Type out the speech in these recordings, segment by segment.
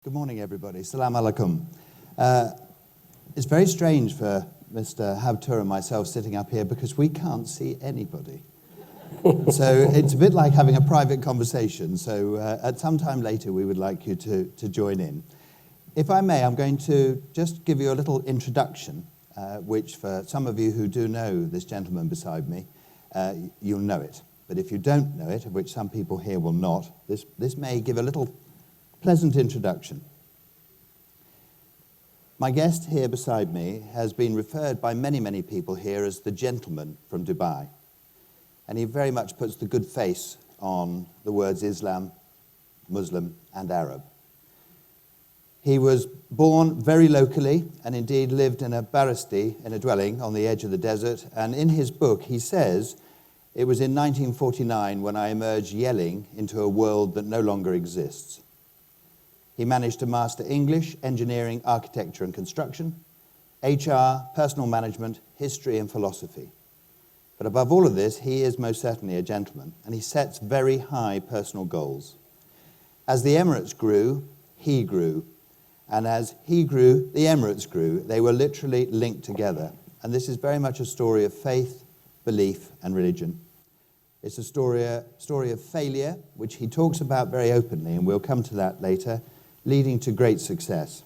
Good morning, everybody. Salam alaikum. It's very strange for Mr. Habtoor and myself sitting up here because we can't see anybody. So it's a bit like having a private conversation. So at some time later, we would like you to join in. If I may, I'm going to just give you a little introduction, which for some of you who do know this gentleman beside me, you'll know it. But if you don't know it, of which some people here will not, this may give a little pleasant introduction. My guest here beside me has been referred by many, many people here as the gentleman from Dubai. And he very much puts the good face on the words Islam, Muslim, and Arab. He was born very locally and indeed lived in a barasti, in a dwelling on the edge of the desert. And in his book, he says, "It was in 1949 when I emerged yelling into a world that no longer exists." He managed to master English, engineering, architecture and construction, HR, personal management, history and philosophy. But above all of this, he is most certainly a gentleman, and he sets very high personal goals. As the Emirates grew, he grew. And as he grew, the Emirates grew. They were literally linked together. And this is very much a story of faith, belief and religion. It's a story of failure, which he talks about very openly, and we'll come to that later, leading to great success.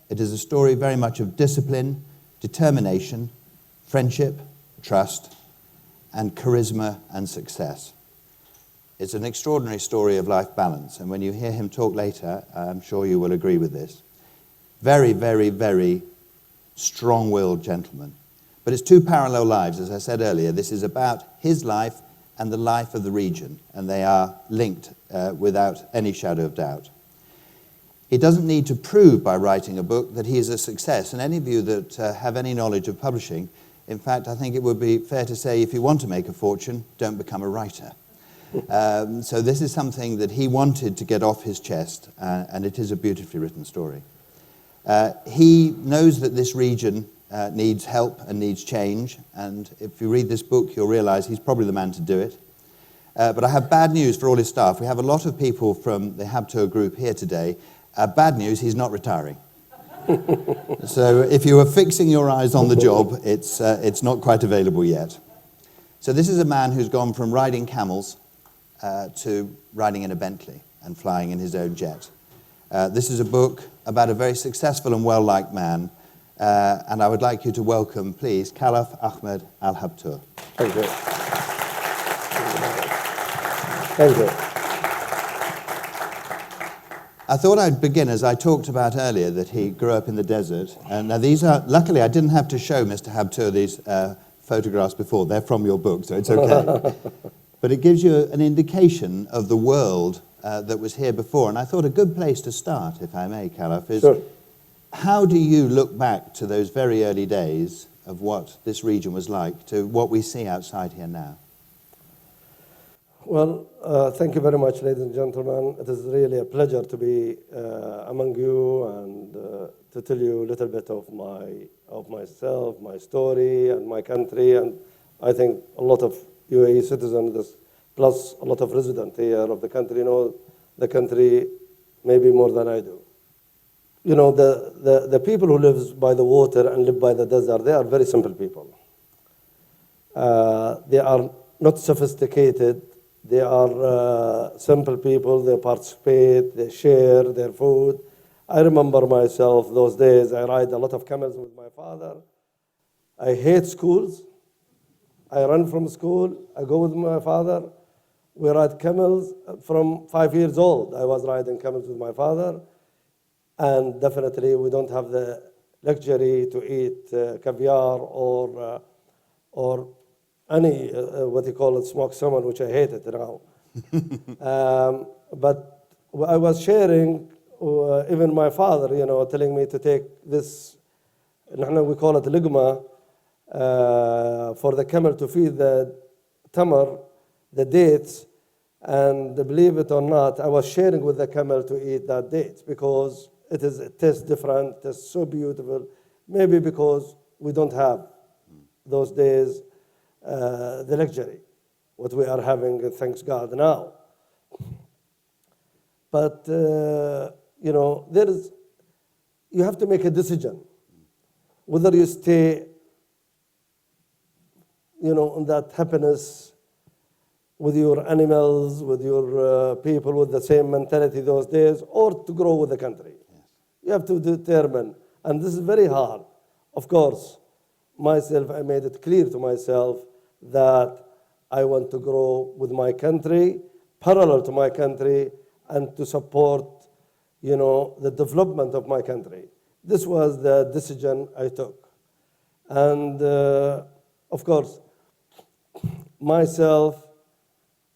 It is a story very much of discipline, determination, friendship, trust, and charisma and success. It's an extraordinary story of life balance, and when you hear him talk later, I'm sure you will agree with this. Very, very, very strong-willed gentleman. But it's two parallel lives, as I said earlier. This is about his life and the life of the region, and they are linked without any shadow of doubt. He doesn't need to prove by writing a book that he is a success, and any of you that have any knowledge of publishing, in fact, I think it would be fair to say if you want to make a fortune, don't become a writer. So this is something that he wanted to get off his chest, and it is a beautifully written story. He knows that this region needs help and needs change, and if you read this book, you'll realize he's probably the man to do it. But I have bad news for all his staff. We have a lot of people from the Habtoor group here today. Bad news, he's not retiring. So if you were fixing your eyes on the job, it's not quite available yet. So this is a man who's gone from riding camels to riding in a Bentley and flying in his own jet. This is a book about a very successful and well-liked man, and I would like you to welcome, please, Khalaf Ahmad Al Habtoor. Thank you. Thank you. I thought I'd begin, as I talked about earlier, that he grew up in the desert. And now these are, luckily I didn't have to show Mr. Habtoor these photographs before. They're from your book, so it's okay. But it gives you an indication of the world that was here before. And I thought a good place to start, if I may, Khalaf, is Sure. How do you look back to those very early days of what this region was like to what we see outside here now? Well, thank you very much, ladies and gentlemen. It is really a pleasure to be among you and to tell you a little bit of myself, my story, and my country. And I think a lot of UAE citizens, plus a lot of residents here of the country, know the country maybe more than I do. You know, the people who live by the water and live by the desert, they are very simple people. They are not sophisticated. They are simple people. They participate. They share their food. I remember myself those days. I ride a lot of camels with my father. I hate schools. I run from school. I go with my father. We ride camels from 5 years old. I was riding camels with my father. And definitely we don't have the luxury to eat caviar or any, what you call it, smoked salmon, which I hate it now. But I was sharing, even my father, you know, telling me to take this, we call it ligma, for the camel to feed the tamar, the dates. And believe it or not, I was sharing with the camel to eat that dates because it tastes different, it tastes so beautiful. Maybe because we don't have those days the luxury, what we are having, thanks God, now. But you have to make a decision whether you stay, in that happiness with your animals, with your people with the same mentality those days, or to grow with the country. Yes. You have to determine, and this is very hard. Of course, myself, I made it clear to myself that I want to grow with my country, parallel to my country, and to support, the development of my country. This was the decision I took. And of course, myself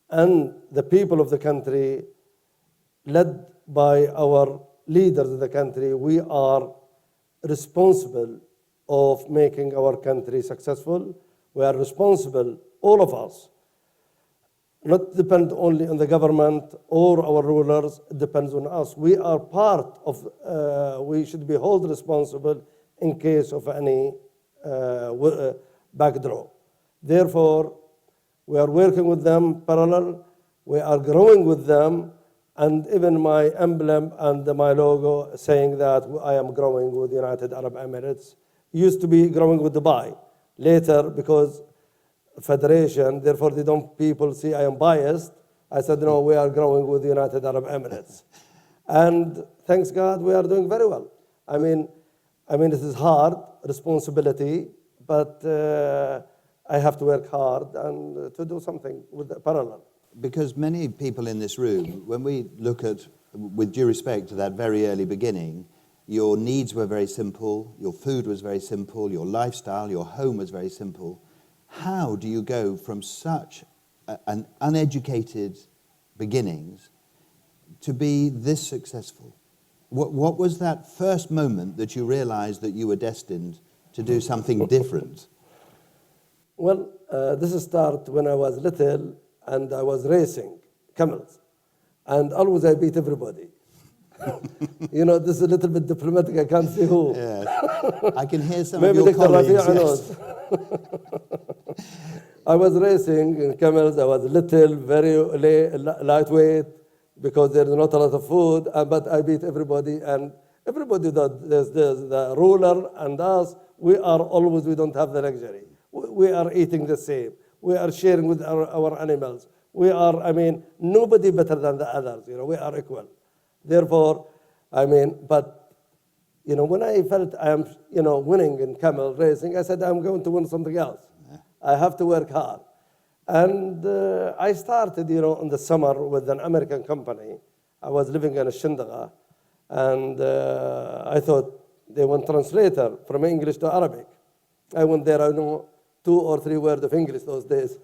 and the people of the country, led by our leaders of the country, we are responsible of making our country successful. We are responsible, all of us, not depend only on the government or our rulers, it depends on us. We are part of, we should be held responsible in case of any backdraw. Therefore, we are working with them parallel, we are growing with them, and even my emblem and my logo saying that I am growing with the United Arab Emirates used to be growing with Dubai. Later, because federation, therefore people see I am biased, I said, no, we are growing with the United Arab Emirates. And thanks God, we are doing very well. I mean, it is hard, responsibility, but I have to work hard and to do something with the parallel. Because many people in this room, when we look at, with due respect to that very early beginning, your needs were very simple, your food was very simple, your lifestyle, your home was very simple. How do you go from such an uneducated beginnings to be this successful? What was that first moment that you realized that you were destined to do something different? Well, this started when I was little and I was racing camels. And always I beat everybody. This is a little bit diplomatic, I can't say who. Yes. I can hear some Maybe of your Dr. colleagues. Rafi Yes. knows. I was racing in camels. I was little, very lightweight, because there's not a lot of food. But I beat everybody, and everybody that there's the ruler and us. We don't have the luxury. We are eating the same. We are sharing with our animals. We are, nobody better than the others. We are equal. Therefore, but when I felt I am, winning in camel racing, I said I'm going to win something else. I have to work hard. And I started, in the summer with an American company. I was living in Shindaga, and I thought they want translator from English to Arabic. I went there, I know 2 or 3 words of English those days.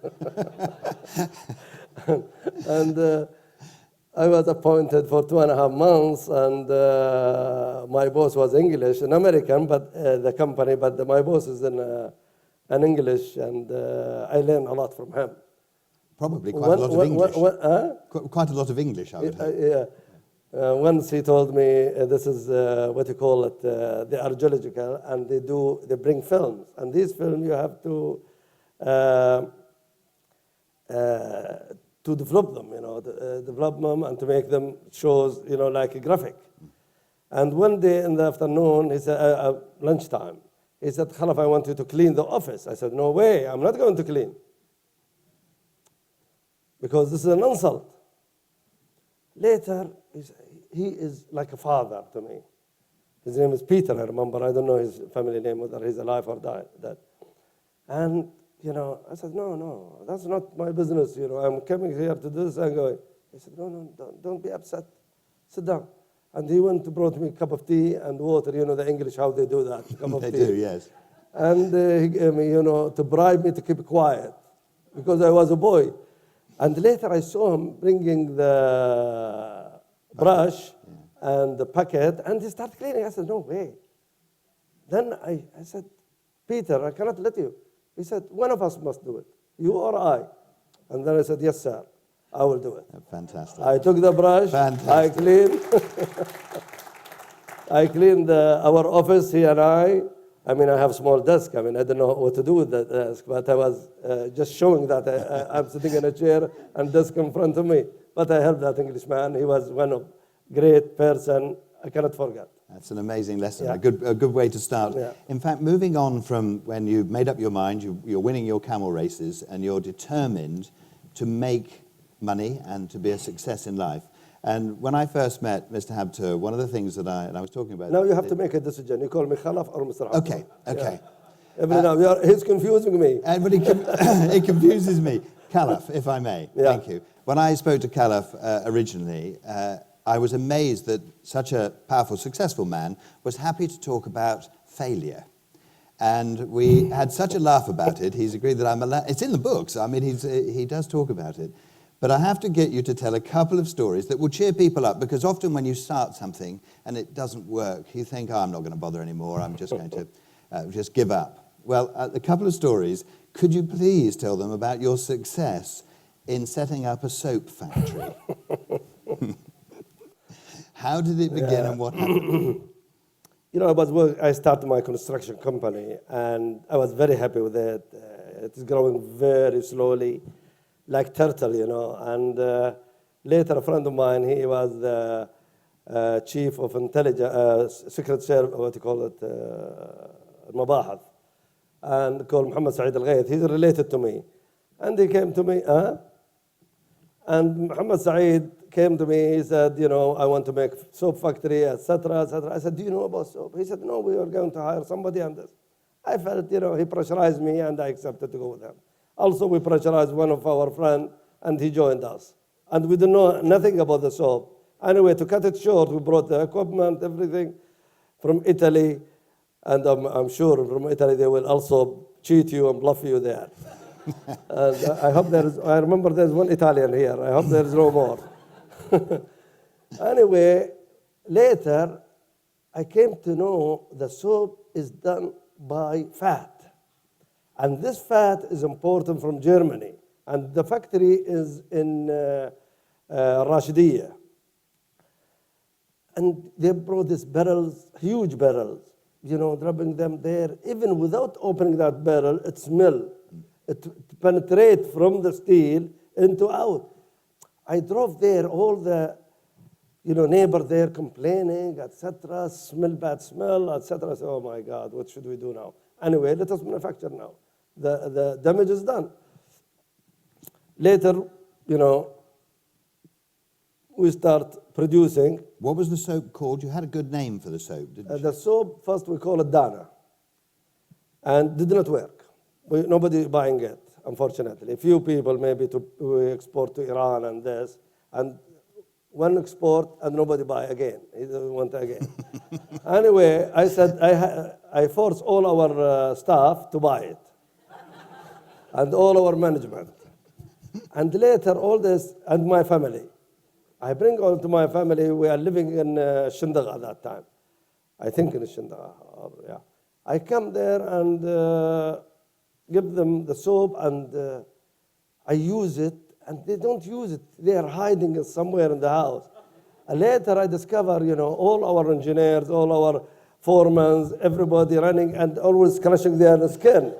and I was appointed for 2.5 months, and my boss was English, an American, but the company, but my boss is an English, and I learned a lot from him. Probably quite a lot of English. Quite a lot of English, I would hope. Yeah. Once he told me, this is what you call it, they are geological, and they bring films, and these films you have to develop them, develop them and to make them shows, like a graphic. And one day in the afternoon, he said, lunchtime, he said, Khalaf, I want you to clean the office. I said, no way, I'm not going to clean. Because this is an insult. Later, he is like a father to me. His name is Peter, I remember. I don't know his family name, whether he's alive or dead. And I said, no, that's not my business. I'm coming here to do this. I'm going. He said, no, don't be upset. Sit down. And he went to brought me a cup of tea and water. The English, how they do that. Cup of They tea. do, yes. And he gave me, to bribe me to keep quiet because I was a boy. And later I saw him bringing the brush and the packet, and he started cleaning. I said, no way. Then I said, Peter, I cannot let you. He said, one of us must do it, you or I. And then I said, yes, sir, I will do it. Fantastic. I took the brush, Fantastic. I cleaned. I cleaned our office, he and I have a small desk. I don't know what to do with that desk, but I was just showing that I'm sitting in a chair and desk in front of me. But I helped that Englishman. He was one of great person. I cannot forget. That's an amazing lesson, Yeah. a good way to start. Yeah. In fact, moving on from when you've made up your mind, you're winning your camel races, and you're determined to make money and to be a success in life. And when I first met Mr. Habtoor, one of the things that I was talking about... Now you have to make a decision. You call me Khalaf or Mr. Habtoor. Okay, okay. Yeah. Every now, he's confusing me. But it confuses me. Khalaf, if I may. Yeah. Thank you. When I spoke to Khalaf originally, I was amazed that such a powerful, successful man was happy to talk about failure. And we had such a laugh about it. He's agreed that I'm allowed... It's in the books. I mean, he does talk about it. But I have to get you to tell a couple of stories that will cheer people up, because often when you start something and it doesn't work, you think, oh, I'm not going to bother anymore. I'm just going to just give up. Well, a couple of stories. Could you please tell them about your success in setting up a soap factory? How did it begin and what happened? You know, I started my construction company, and I was very happy with it. It is growing very slowly, like turtle, you know. And later, a friend of mine, he was the chief of intelligence, secret service, what do you call it, المباحث, and called Muhammad Saeed Al-Ghayth. He's related to me. And he came to me, And Muhammad Saeed came to me, he said, you know, I want to make soap factory, etc., etc. I said, do you know about soap? He said, no, we are going to hire somebody on this. I felt, you know, he pressurized me, and I accepted to go with him. Also, we pressurized one of our friends, and he joined us. And we didn't know nothing about the soap. Anyway, to cut it short, we brought the equipment, everything from Italy, and I'm sure from Italy they will also cheat you and bluff you there. And I remember there's one Italian here. I hope there's no more. Anyway, later, I came to know the soap is done by fat. And this fat is imported from Germany. And the factory is in Rashidiyah. And they brought these barrels, huge barrels, you know, dropping them there. Even without opening that barrel, it smells. It penetrates from the steel into out. I drove there, all the, you know, neighbor there complaining, etc., bad smell, etc. I said, oh my God, what should we do now? Anyway, let us manufacture now. The damage is done. Later, you know, we start producing. What was the soap called? You had a good name for the soap, didn't you? The soap, first we call it Dana. And did not work. Nobody buying it, unfortunately. A few people maybe we export to Iran and this. And one export and nobody buy again. He doesn't want it again. Anyway, I said, I force all our staff to buy it. And all our management. And later, all this, and my family. I bring all to my family. We are living in Shindaga at that time. I think in Shindaga, yeah. I come there and give them the soap, and I use it, and they don't use it. They are hiding it somewhere in the house. And later I discover, you know, all our engineers, all our foremen, everybody running and always crushing their skin.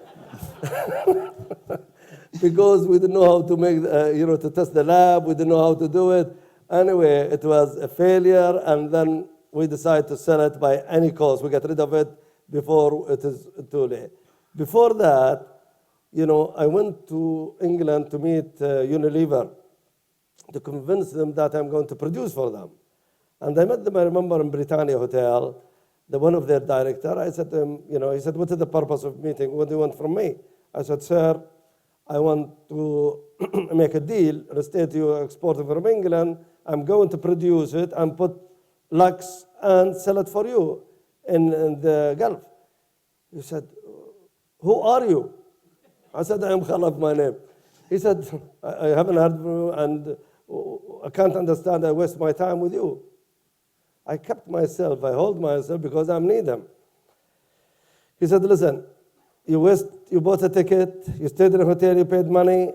Because we didn't know how to make, you know, to test the lab. We didn't know how to do it. Anyway, it was a failure, and then we decided to sell it by any cost. We got rid of it before it is too late. Before that, you know, I went to England to meet Unilever to convince them that I'm going to produce for them. And I met them, I remember, in Britannia Hotel, one of their director. I said to him, you know, he said, what is the purpose of meeting? What do you want from me? I said, sir, I want to make a deal. Instead you exporting from England, I'm going to produce it and put Lux and sell it for you in the Gulf. He said, who are you? I said, I am Khalaf, my name. He said, I haven't heard from you, and I can't understand. I waste my time with you. I kept myself. I hold myself because I need them. He said, listen, you bought a ticket, you stayed in a hotel, you paid money,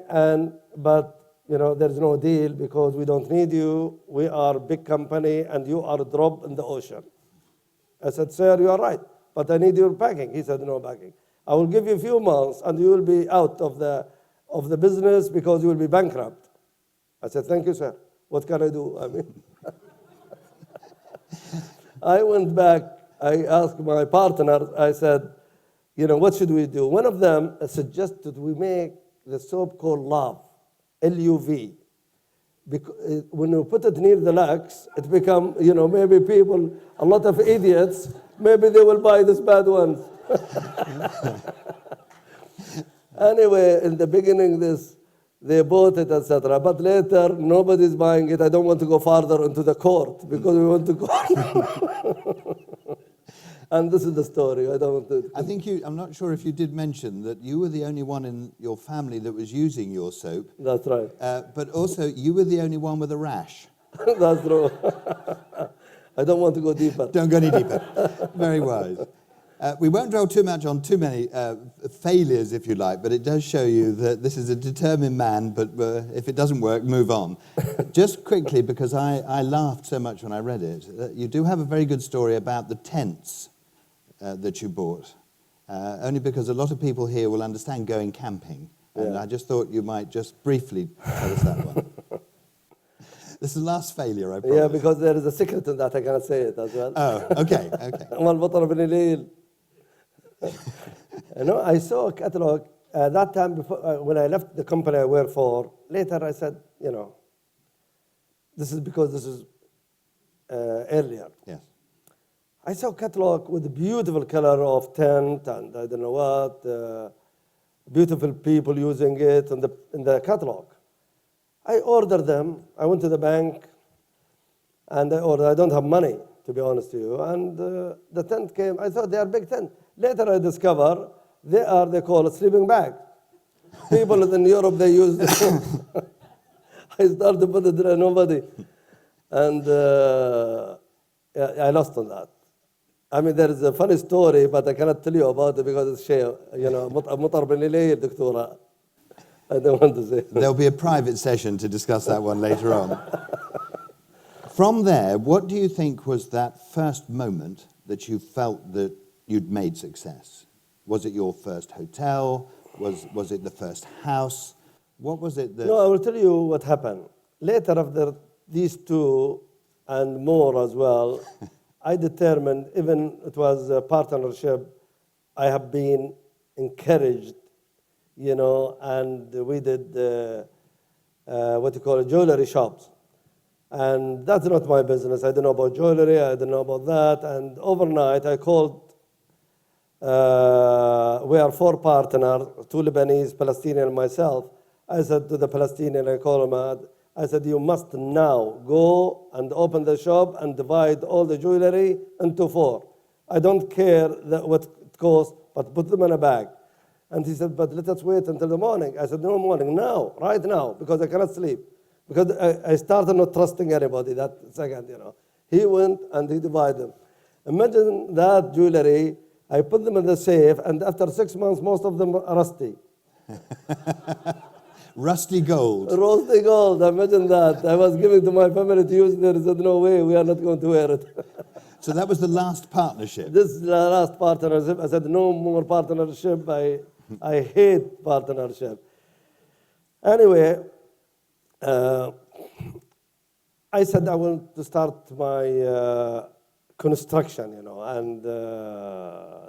but you know there's no deal because we don't need you. We are a big company, and you are a drop in the ocean. I said, sir, you are right, but I need your backing. He said, no backing. I will give you a few months, and you will be out of the business because you will be bankrupt. I said, thank you, sir. What can I do? I mean, I went back, I asked my partner, I said, what should we do? One of them suggested we make the soap called Love, L-U-V. Because when you put it near the Lux, it become, maybe people, a lot of idiots, maybe they will buy this bad ones. Anyway, in the beginning, they bought it, etc. But later, nobody's buying it. I don't want to go farther into the court because we want to go. And this is the story. I don't want to. I think I'm not sure if you did mention that you were the only one in your family that was using your soap. That's right. But also, you were the only one with a rash. That's true. I don't want to go deeper. Don't go any deeper. Very wise. We won't dwell too much on too many failures, if you like, but it does show you that this is a determined man, but if it doesn't work, move on. Just quickly, because I laughed so much when I read it, you do have a very good story about the tents that you bought, only because a lot of people here will understand going camping, and I just thought you might just briefly tell us that one. This is the last failure, I promise. Yeah, because there is a secret in that. I cannot say it as well. Oh, okay. I saw a catalog that time before, when I left the company I worked for. Later I said, this is because this is earlier. Yes. I saw a catalog with a beautiful color of tent and I don't know what, beautiful people using it in the catalog. I ordered them. I went to the bank and I ordered. I don't have money, to be honest with you. And the tent came. I thought they are big tent. Later I discover they call it sleeping bag. People in Europe, they use it. I started to put it there, nobody. And I lost on that. I mean, there is a funny story, but I cannot tell you about it because it's shame. مطر بالليل دكتورة. I don't want to say. There'll be a private session to discuss that one later on. From there, what do you think was that first moment that you felt that you'd made success? Was it your first hotel? Was it the first house? What was it that... No, I will tell you what happened. Later, after these two and more as well, I determined, even it was a partnership, I have been encouraged, and we did jewelry shops. And that's not my business. I don't know about jewelry, I don't know about that. And overnight, I called, we are 4 partners, 2 Lebanese, Palestinian, and myself. I said to the Palestinian, I called him, I said, you must now go and open the shop and divide all the jewelry into 4. I don't care what it costs, but put them in a bag. And he said, but let us wait until the morning. I said, no morning, now, right now, because I cannot sleep. Because I started not trusting anybody that second, He went and he divided them. Imagine that jewelry, I put them in the safe, and after 6 months, most of them are rusty. Rusty gold. Rusty gold, imagine that. I was giving to my family to use, there said, no way, we are not going to wear it. So that was the last partnership? This is the last partnership. I said, no more partnership. I hate partnership. Anyway, I said I want to start my construction, and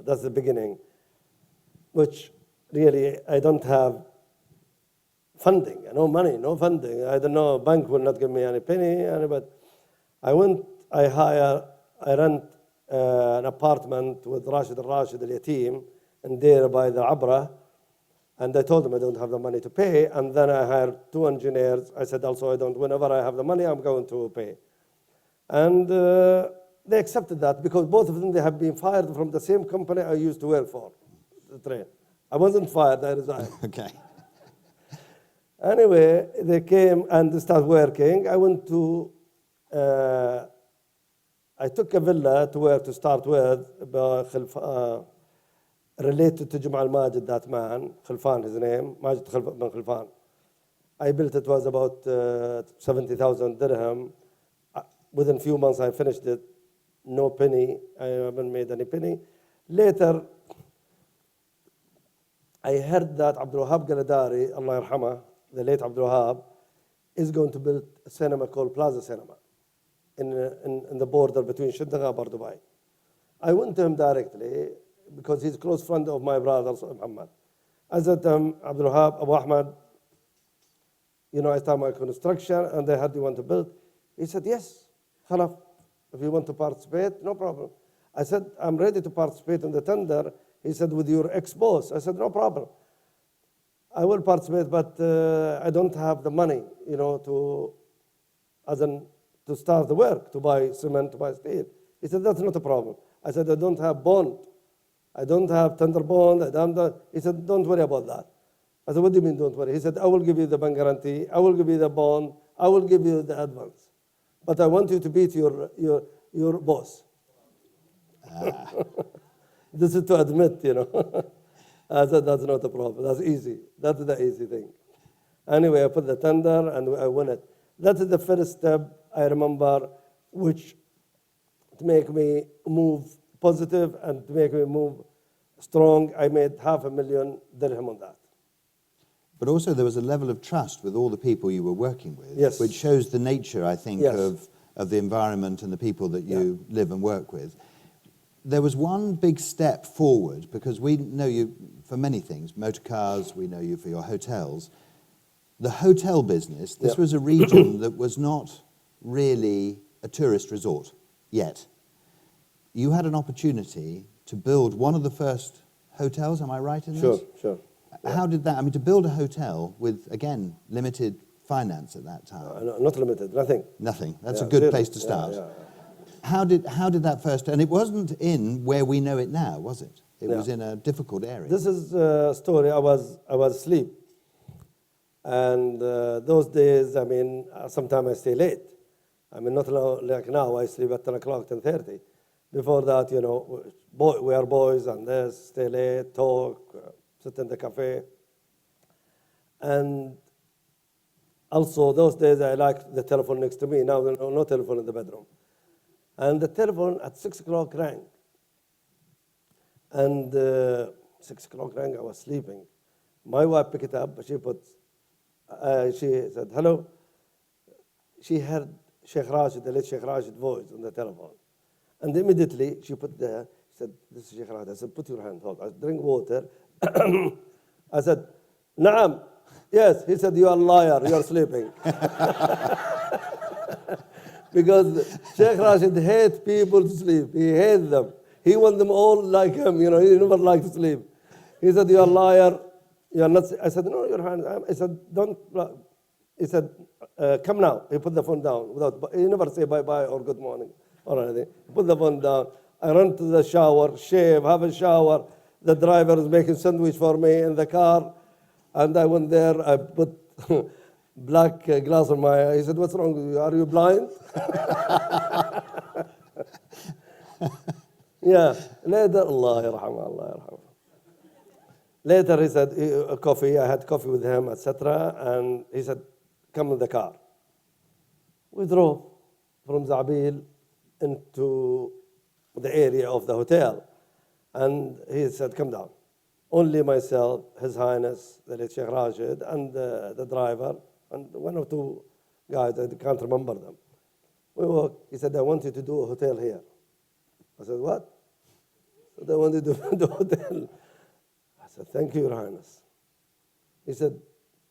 that's the beginning, which really I don't have funding, no money, no funding. I don't know, bank will not give me any penny, but I rent an apartment with Rashid al-Yatim, and there by the Abra, and I told them I don't have the money to pay, and then I hired 2 engineers. I said also, whenever I have the money, I'm going to pay. And they accepted that because both of them, they have been fired from the same company I used to work for, the train. I wasn't fired, I resigned. Okay. Anyway, they came and started working. I took a villa to start with, related to Jumal Majid, that man, Khalfan, his name, Majid bin Khalfan. I built it, was about 70,000 dirham. Within a few months, I finished it. No penny, I haven't made any penny. Later, I heard that Abdul Wahab Galadari, Allah yarhamah, the late Abdul Wahab, is going to build a cinema called Plaza Cinema in the border between Jeddah and Dubai. I went to him directly because he's a close friend of my brother, Muhammad. I said to him, Abdul Wahab, Abu Ahmad, you know, I start my construction, and they had, you want to build? He said, yes, Khalaf, if you want to participate, no problem. I said, I'm ready to participate in the tender. He said, with your ex-boss. I said, no problem. I will participate, but I don't have the money, you know, to start the work, to buy cement, to buy steel. He said, that's not a problem. I said, I don't have bond. I don't have tender bond. He said, don't worry about that. I said, what do you mean, don't worry? He said, I will give you the bank guarantee. I will give you the bond. I will give you the advance. But I want you to beat your boss. This is to admit, you know. I said, that's not a problem. That's easy. That's the easy thing. Anyway, I put the tender and I won it. That is the first step I remember, which to make me move positive and to make me move strong. I made $500,000 dirham on that. But also there was a level of trust with all the people you were working with, yes, which shows the nature, I think, yes, of the environment and the people that you live and work with. There was one big step forward, because we know you for many things, motor cars, we know you for your hotels. The hotel business, this was a region that was not really a tourist resort yet. You had an opportunity to build one of the first hotels, am I right in this? Sure. How did that, I mean, to build a hotel with, again, limited finance at that time? Not limited, nothing. Nothing. That's a good place to start. How did that first, and it wasn't in where we know it now, was it? It was in a difficult area. This is a story. I was asleep. And those days, I mean, sometimes I stay late. I mean, not like now, I sleep at 10 o'clock, 10:30. Before that, you know, we are boys and this, stay late, talk, sit in the cafe. And also, those days, I liked the telephone next to me. Now, no telephone in the bedroom. And the telephone at 6 o'clock rang. And 6 o'clock rang, I was sleeping. My wife picked it up, she said, hello. She heard Sheikh Rashid, the late Sheikh Rashid voice on the telephone. And immediately she put there, she said, this is Sheikh Rashid. I said, put your hand, hold. I drink water. I said, Naam. Yes. He said, you are a liar, you are sleeping. Because Sheikh Rashid hates people to sleep. He hates them. He wants them all like him, you know, he never liked to sleep. He said, you are a liar. You are not. I said, no, your hand. I said, don't. He said, come now. He put the phone down. He never say bye-bye or good morning or anything. He put the phone down. I ran to the shower, shave, have a shower. The driver is making sandwich for me in the car. And I went there. I put black glass on my eye. He said, what's wrong with you? Are you blind? Yeah. Later, Allah yarhamah, Allah yarhamah. Later, he said, coffee. I had coffee with him, etc. And he said, come in the car. We drove from Zabil into the area of the hotel. And he said, come down. Only myself, His Highness, the late Sheikh Rashid, and the driver, and one or two guys, I can't remember them. We walked. He said, I want you to do a hotel here. I said, what? He said, I want you to do a hotel. I said, thank you, Your Highness. He said,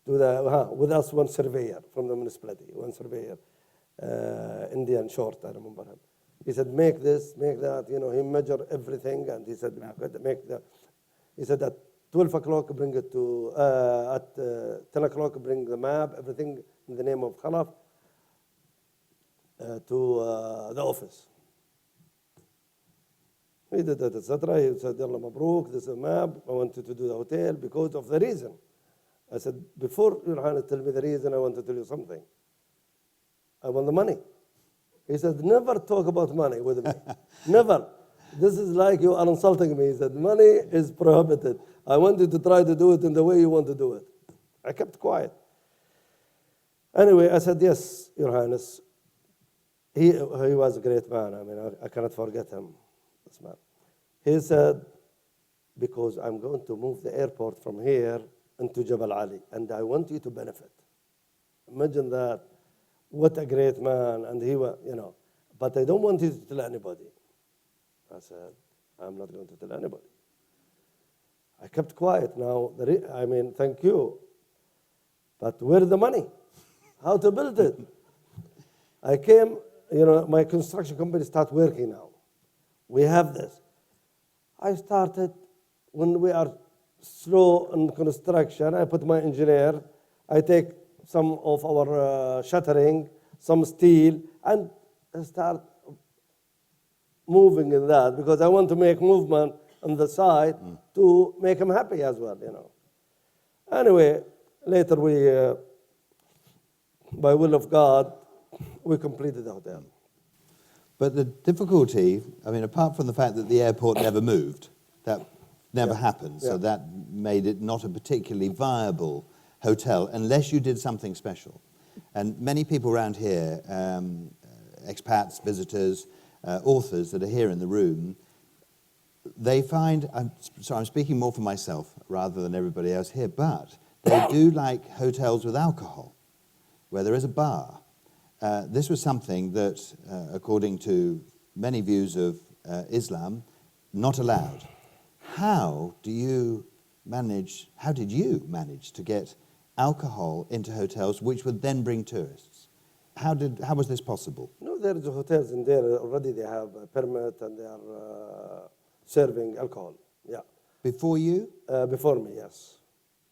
with us one surveyor from the municipality, one surveyor, Indian short, I remember him. He said, make this, make that, you know, he measured everything, and he said, make that. He said, at 12 o'clock, bring it to, at 10 o'clock, bring the map, everything in the name of Khalaf, to the office. He did that, etc. He said, Yalla Mabruk, this is a map. I want you to do the hotel because of the reason. I said, before Your Highness tell me the reason, I want to tell you something. I want the money. He said, never talk about money with me. Never. This is like you are insulting me. He said, money is prohibited. I want you to try to do it in the way you want to do it. I kept quiet. Anyway, I said, yes, Your Highness. He was a great man. I mean, I cannot forget him. This man. He said, because I'm going to move the airport from here into Jabal Ali, and I want you to benefit. Imagine that. What a great man. And he was, you know. but I don't want you to tell anybody. I said, I'm not going to tell anybody. I kept quiet. Now, thank you. But where's the money? How to build it? I came, my construction company start working now. We have this. I started, when we are slow in construction, I put my engineer, I take some of our shuttering, some steel, and I start moving in that because I want to make movement on the side to make them happy as well, Anyway, later we, by will of God, we completed the hotel. But the difficulty, apart from the fact that the airport never moved, that never happened, so that made it not a particularly viable hotel unless you did something special. And many people around here, expats, visitors, authors that are here in the room, they find, I'm speaking more for myself rather than everybody else here, but they do like hotels with alcohol, where there is a bar. This was something that, according to many views of Islam, not allowed. How did you manage to get alcohol into hotels which would then bring tourists? How was this possible? No, there's hotels in there already. They have a permit and they are serving alcohol. Yeah. Before you? Before me, yes.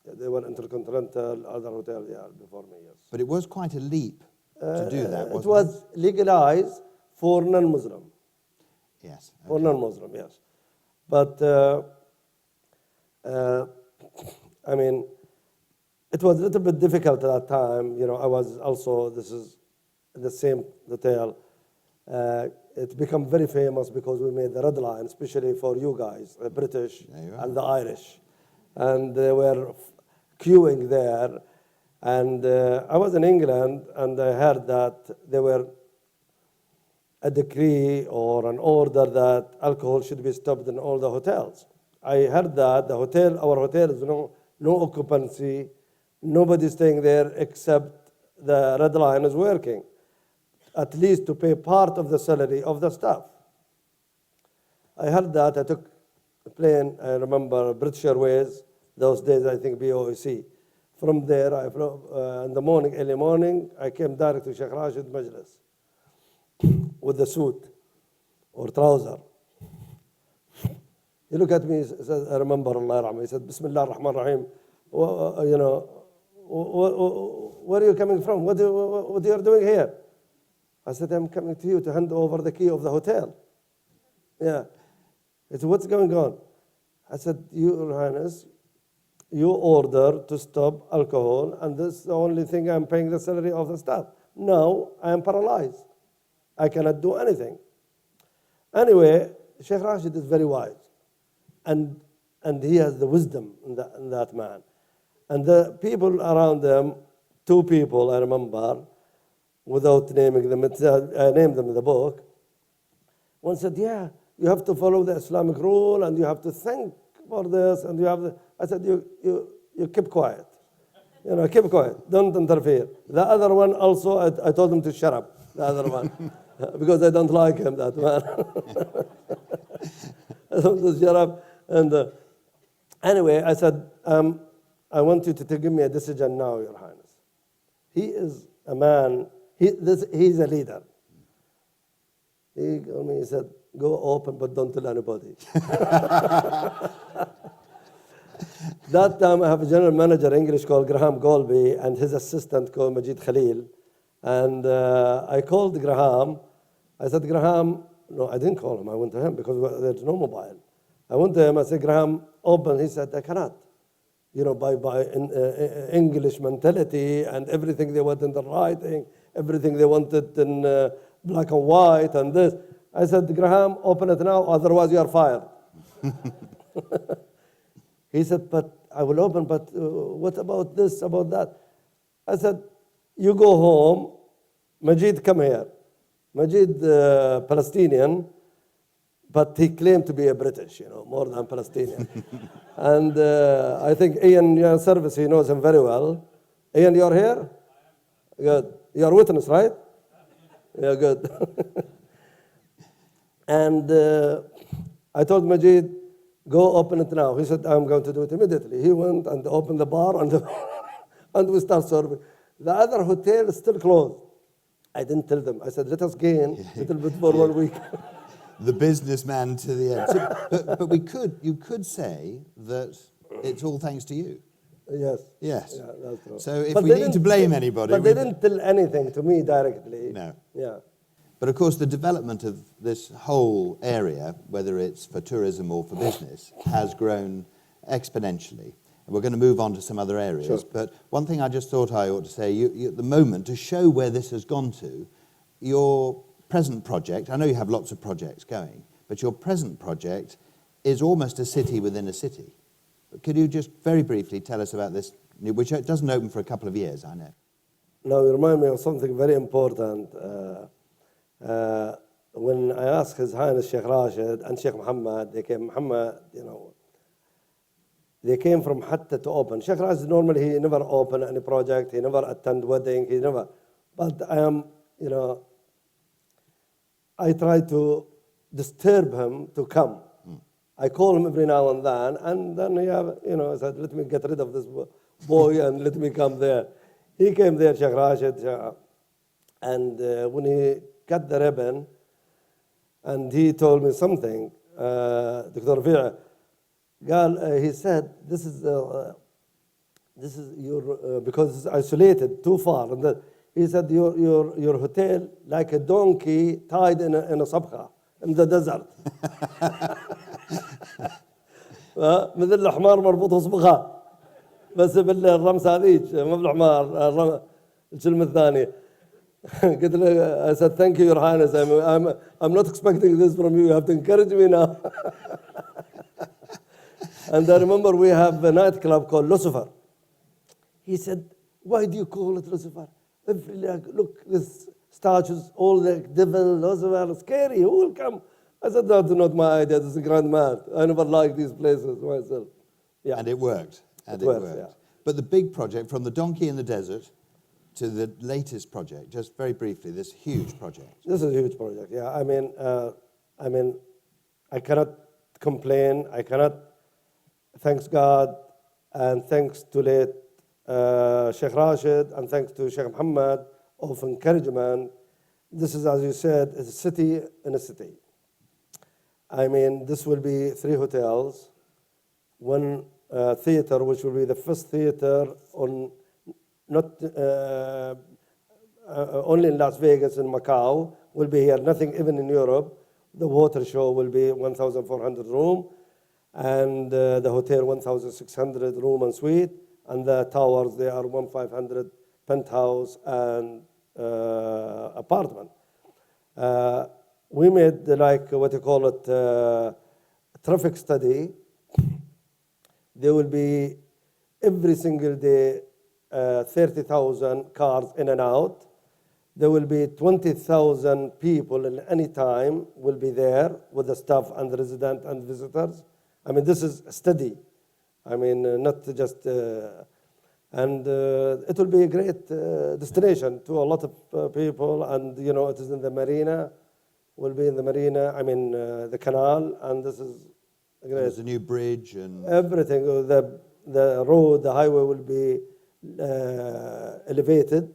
They were Intercontinental, other hotels, before me, yes. But it was quite a leap to do that, wasn't it? It was legalized for non-Muslim. Yes. Okay. For non-Muslim, yes. But, it was a little bit difficult at that time. I was also, this is the same hotel. It became very famous because we made the red line, especially for you guys, the British and the Irish. And they were queuing there. And I was in England, and I heard that there were a decree or an order that alcohol should be stopped in all the hotels. I heard that our hotel is no occupancy, nobody staying there except the red line is working, at least to pay part of the salary of the staff. I heard that. I took a plane, I remember British Airways, those days I think BOC. From there, I flew in the morning, early morning, I came direct to Sheikh Rashid Majlis with the suit or trouser. He looked at me, he said, I remember Allah Rahman, he said, Bismillah ar-Rahman ar-Rahim, where are you coming from? What are you doing here? I said, I'm coming to you to hand over the key of the hotel. Yeah. He said, what's going on? I said, Your Highness, you order to stop alcohol, and this is the only thing I'm paying the salary of the staff. Now I am paralyzed. I cannot do anything. Anyway, Sheikh Rashid is very wise, and he has the wisdom in that man. And the people around them, two people I remember, without naming them, I named them in the book. One said, yeah, you have to follow the Islamic rule, and you have to think for this, and you have to. I said, you keep quiet. Keep quiet. Don't interfere. The other one also, I told him to shut up, the other one, because I don't like him, that man. I told him to shut up. And anyway, I said, I want you to give me a decision now, Your Highness. He is a man, he's a leader. He told me, he said, go open, but don't tell anybody. That time I have a general manager English called Graham Golby and his assistant called Majid Khalil. And I called Graham. I said, Graham, no, I didn't call him. I went to him because there's no mobile. I went to him. I said, Graham, open. He said, I cannot. By English mentality and everything they wanted in writing, everything they wanted in black and white and this. I said, Graham, open it now, otherwise you are fired. He said, but I will open, but what about this, about that? I said, you go home. Majid, come here. Majid, Palestinian, but he claimed to be a British, more than Palestinian. And I think Ian, your service, he knows him very well. Ian, you're here? Good. You're witness, right? Yeah, good. And I told Majid, go open it now. He said, I'm going to do it immediately. He went and opened the bar and, and we start serving. The other hotel is still closed. I didn't tell them. I said, let us gain a little bit for 1 week. The businessman to the end. So, but you could say that it's all thanks to you. Yes. Yes. Yeah, that's true. So if But we they need to didn't- blame anybody... But they didn't tell anything to me directly. No. Yeah. But of course, the development of this whole area, whether it's for tourism or for business, has grown exponentially. And we're going to move on to some other areas. Sure. But one thing I just thought I ought to say, you, at the moment, to show where this has gone to, your present project, I know you have lots of projects going, but your present project is almost a city within a city. Could you just very briefly tell us about this, which doesn't open for a couple of years, I know. Now, you remind me of something very important. When I asked His Highness Sheikh Rashid and Sheikh Muhammad, they came, Muhammad, they came from Hatta to open. Sheikh Rashid, normally he never open any project, he never attend wedding, he never. But I am, I try to disturb him to come. I call him every now and then he have, I said, let me get rid of this boy and let me come there. He came there, Sheikh Rashid, and when he cut the ribbon, and he told me something, Dr. Fi'a, he said, this is your, because it's isolated too far. And he said, your hotel like a donkey tied in a sabkha in the desert. مثل الحمار مربوط اصبغها بس بالرمسة هذيك ما بالحمار الكلمة الثانية. قلت له, I said, thank you, Your Highness. I'm not expecting this from you. You have to encourage me now. And I remember we have a nightclub called Lucifer. He said, why do you call it Lucifer? Look, this statues, all the devil, Lucifer, scary. Who will come? I said, that's not my idea. This is a grand man. I never liked these places myself. Yeah. And it worked. And it works, worked. yeah. But the big project, from the donkey in the desert to the latest project, just very briefly, this huge project. This is a huge project, yeah. I mean, I cannot complain. I cannot, thanks God, and thanks to late Sheikh Rashid, and thanks to Sheikh Muhammad of encouragement. This is, as you said, a city in a city. I mean, this will be 3 hotels, 1 theater, which will be the first theater on not only in Las Vegas and Macau, will be here, nothing even in Europe. The water show will be 1,400 room, and the hotel 1,600 room and suite, and the towers, they are 1,500 penthouse and apartment. We made like, what you call it, traffic study. There will be every single day 30,000 cars in and out. There will be 20,000 people in any time will be there with the staff and the resident and visitors. I mean, this is a study. I mean, not just, and it will be a great destination to a lot of people. And, it is in the marina, will be in the marina, I mean, the canal, and this is great. There's a new bridge and... Everything, the road, the highway will be elevated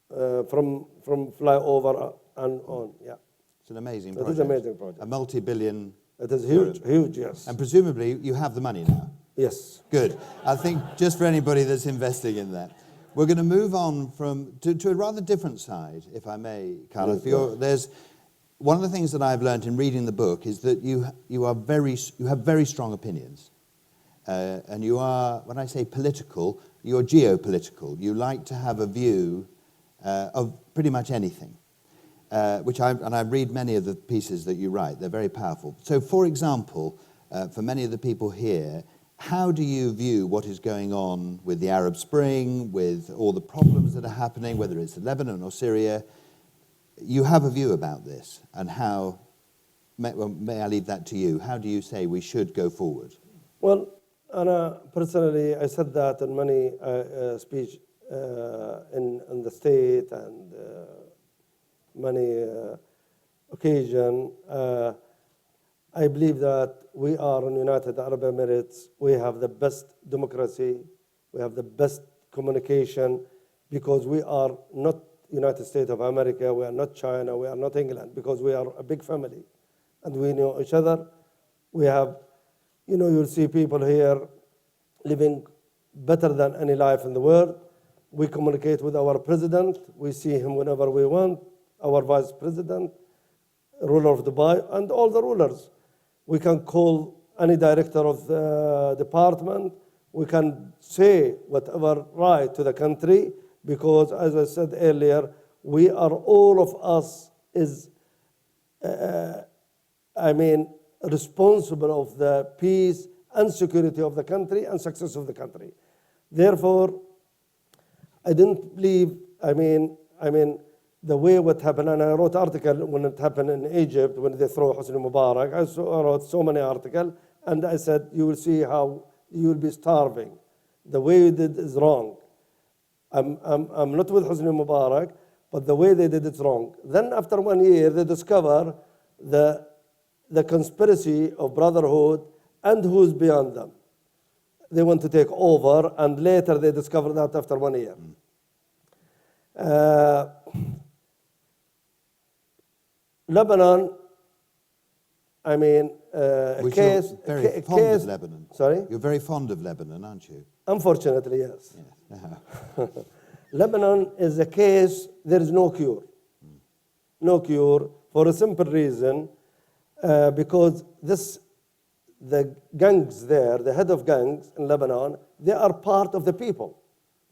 from flyover and on, yeah. It's an amazing It project. is an amazing project. A multi-billion... It is huge, huge, yes. And presumably you have the money now. Yes. Good. I think just for anybody that's investing in that. We're going to move on to a rather different side, if I may, Khalaf. There's one of the things that I've learned in reading the book is that you have very strong opinions. And you are, when I say political, you're geopolitical. You like to have a view of pretty much anything, and I read many of the pieces that you write. They're very powerful. So, for example, for many of the people here, how do you view what is going on with the Arab Spring, with all the problems that are happening, whether it's Lebanon or Syria? You have a view about this, and how, may I leave that to you, how do you say we should go forward? Well, personally, I said that in many speech in the state and many occasion, I believe that we are in United Arab Emirates. We have the best democracy. We have the best communication because we are not United States of America. We are not China. We are not England because we are a big family and we know each other. We have, you'll see people here living better than any life in the world. We communicate with our president. We see him whenever we want, our vice president, ruler of Dubai, and all the rulers. We can call any director of the department. We can say whatever right to the country because, as I said earlier, we are all of us is, responsible of the peace and security of the country and success of the country. Therefore, I didn't believe, the way what happened, and I wrote article when it happened in Egypt, when they throw Hosni Mubarak. I wrote so many articles, and I said, you will see how you will be starving. The way you did is wrong. I'm not with Hosni Mubarak, but the way they did it wrong. Then after 1 year, they discover the conspiracy of brotherhood and who's beyond them. They want to take over, and later they discover that after 1 year. Lebanon, Which case... You're very fond of Lebanon. Sorry? You're very fond of Lebanon, aren't you? Unfortunately, yes. Yeah. Lebanon is a case, there is no cure. No cure for a simple reason, because the gangs there, the head of gangs in Lebanon, they are part of the people.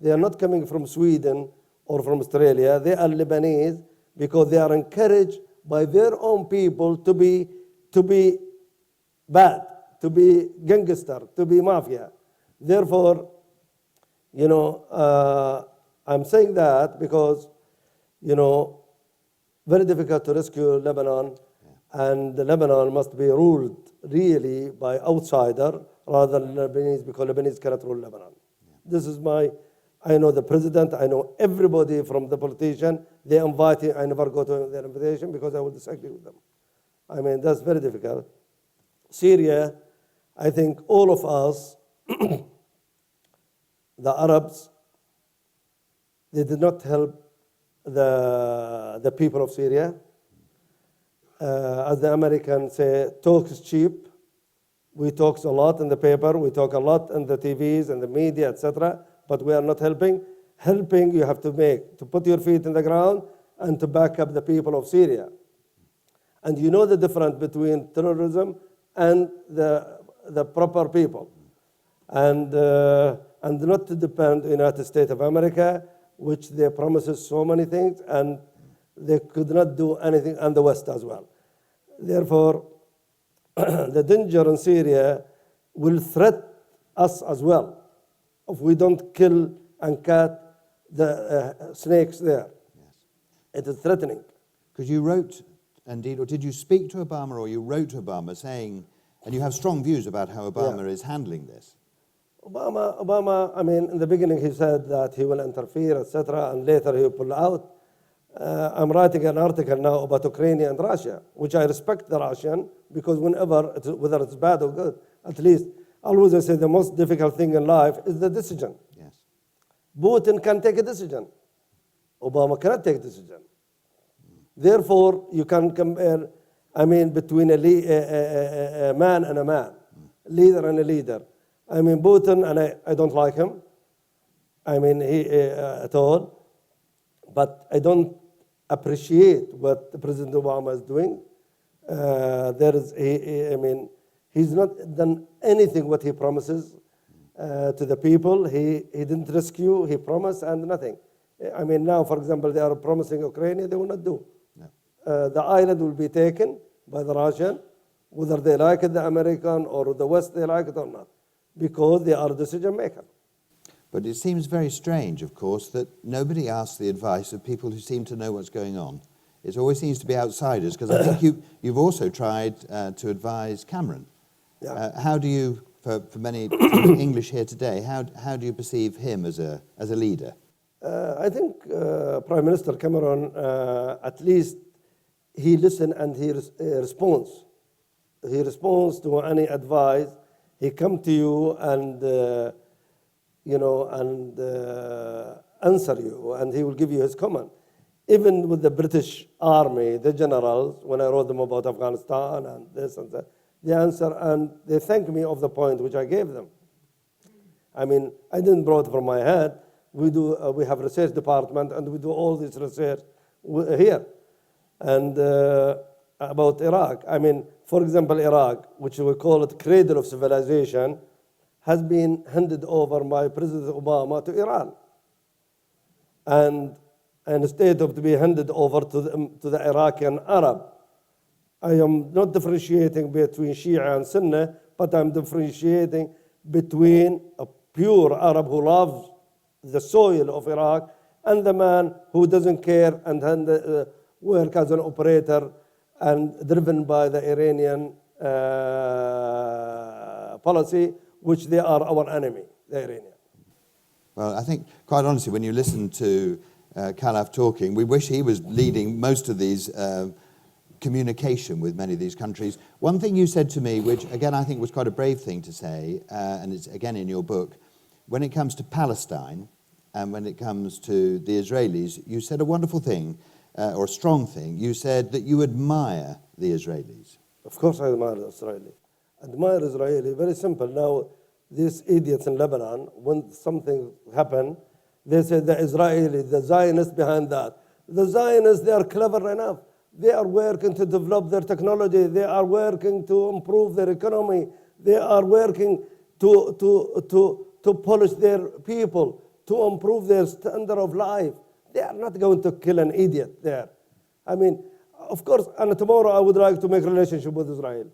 They are not coming from Sweden or from Australia. They are Lebanese because they are encouraged by their own people to be bad, to be gangster, to be mafia. Therefore, I'm saying that because, very difficult to rescue Lebanon, and Lebanon must be ruled really by outsider rather than Lebanese, because Lebanese cannot rule Lebanon. This is I know the president, I know everybody from the politician. They invite me, I never go to their invitation because I will disagree with them. That's very difficult. Syria, I think all of us, the Arabs, they did not help the people of Syria. As the Americans say, talk is cheap. We talk a lot in the paper, we talk a lot in the TVs and the media, etc., but we are not helping. Helping, you have to put your feet in the ground and to back up the people of Syria. And you know the difference between terrorism and the proper people. And not to depend on the United States of America, which they promises so many things, and they could not do anything, and the West as well. Therefore, the danger in Syria will threaten us as well if we don't kill and cut the snakes there. Yes. It is threatening. Because you wrote, indeed, or did you speak to Obama, or you wrote to Obama saying, and you have strong views about how Obama is handling this? Obama, in the beginning he said that he will interfere, etc., and later he will pull out. I'm writing an article now about Ukraine and Russia, which I respect the Russian, because whether it's bad or good, at least, always I say the most difficult thing in life is the decision. Yes. Putin can take a decision. Obama cannot take a decision. Therefore, you can compare, between a man and a man, leader and a leader. Putin, and I don't like him, at all, but I don't appreciate what President Obama is doing. He's not done anything what he promises to the people. He didn't rescue, he promised, and nothing. Now, for example, they are promising Ukraine, they will not do. No. The island will be taken by the Russian, whether they like it, the American, or the West, they like it or not, because they are decision maker. But it seems very strange, of course, that nobody asks the advice of people who seem to know what's going on. It always seems to be outsiders, because I think you've also tried to advise Cameron. Yeah. How do you, for many English here today, how do you perceive him as a leader? I think Prime Minister Cameron, at least he listens and he responds. He responds to any advice. He come to you and answer you, and he will give you his comment. Even with the British Army, the generals, when I wrote them about Afghanistan and this and that, they answer and they thank me of the point which I gave them. I mean, I didn't brought it from my head. We have research department, and we do all this research here. And about Iraq, I mean, for example, Iraq, which we call it cradle of civilization, has been handed over by President Obama to Iran. And instead of to be handed over to the Iraqi Arab. I am not differentiating between Shia and Sunni, but I'm differentiating between a pure Arab who loves the soil of Iraq and the man who doesn't care and work as an operator and driven by the Iranian policy, which they are our enemy, the Iranian. Well, I think, quite honestly, when you listen to Khalaf talking, we wish he was leading most of these communication with many of these countries. One thing you said to me, which again I think was quite a brave thing to say, and it's again in your book, when it comes to Palestine and when it comes to the Israelis, you said a wonderful thing, or a strong thing. You said that you admire the Israelis. Of course I admire the Israeli. Admire Israeli, very simple. Now, these idiots in Lebanon, when something happened, they say the Israeli, the Zionists behind that. The Zionists, they are clever enough. They are working to develop their technology. They are working to improve their economy. They are working to polish their people, to improve their standard of life. They are not going to kill an idiot there. I mean, of course, and tomorrow I would like to make a relationship with Israel.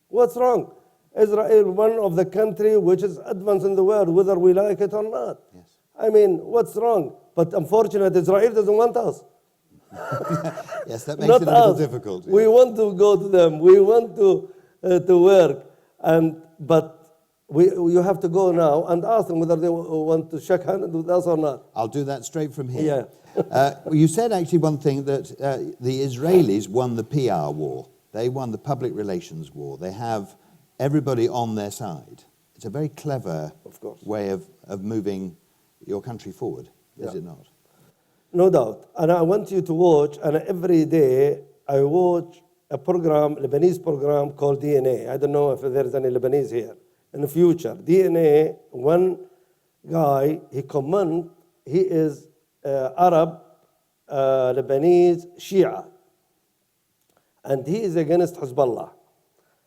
What's wrong? Israel, one of the countries which is advanced in the world, whether we like it or not. Yes. I mean, what's wrong? But unfortunately, Israel doesn't want us. Yes, that makes it a little difficult. We want to go to them. We want to work, but you have to go now and ask them whether they want to shake hands with us or not. I'll do that straight from here. Yeah. You said actually one thing, that the Israelis won the PR war. They won the public relations war. They have everybody on their side. It's a very clever way of moving your country forward, is it not? No doubt. And I want you to watch, and every day I watch a program, Lebanese program called DNA. I don't know if there's any Lebanese here. In the future, DNA, one guy, he is Arab, Lebanese, Shia. And he is against Hezbollah.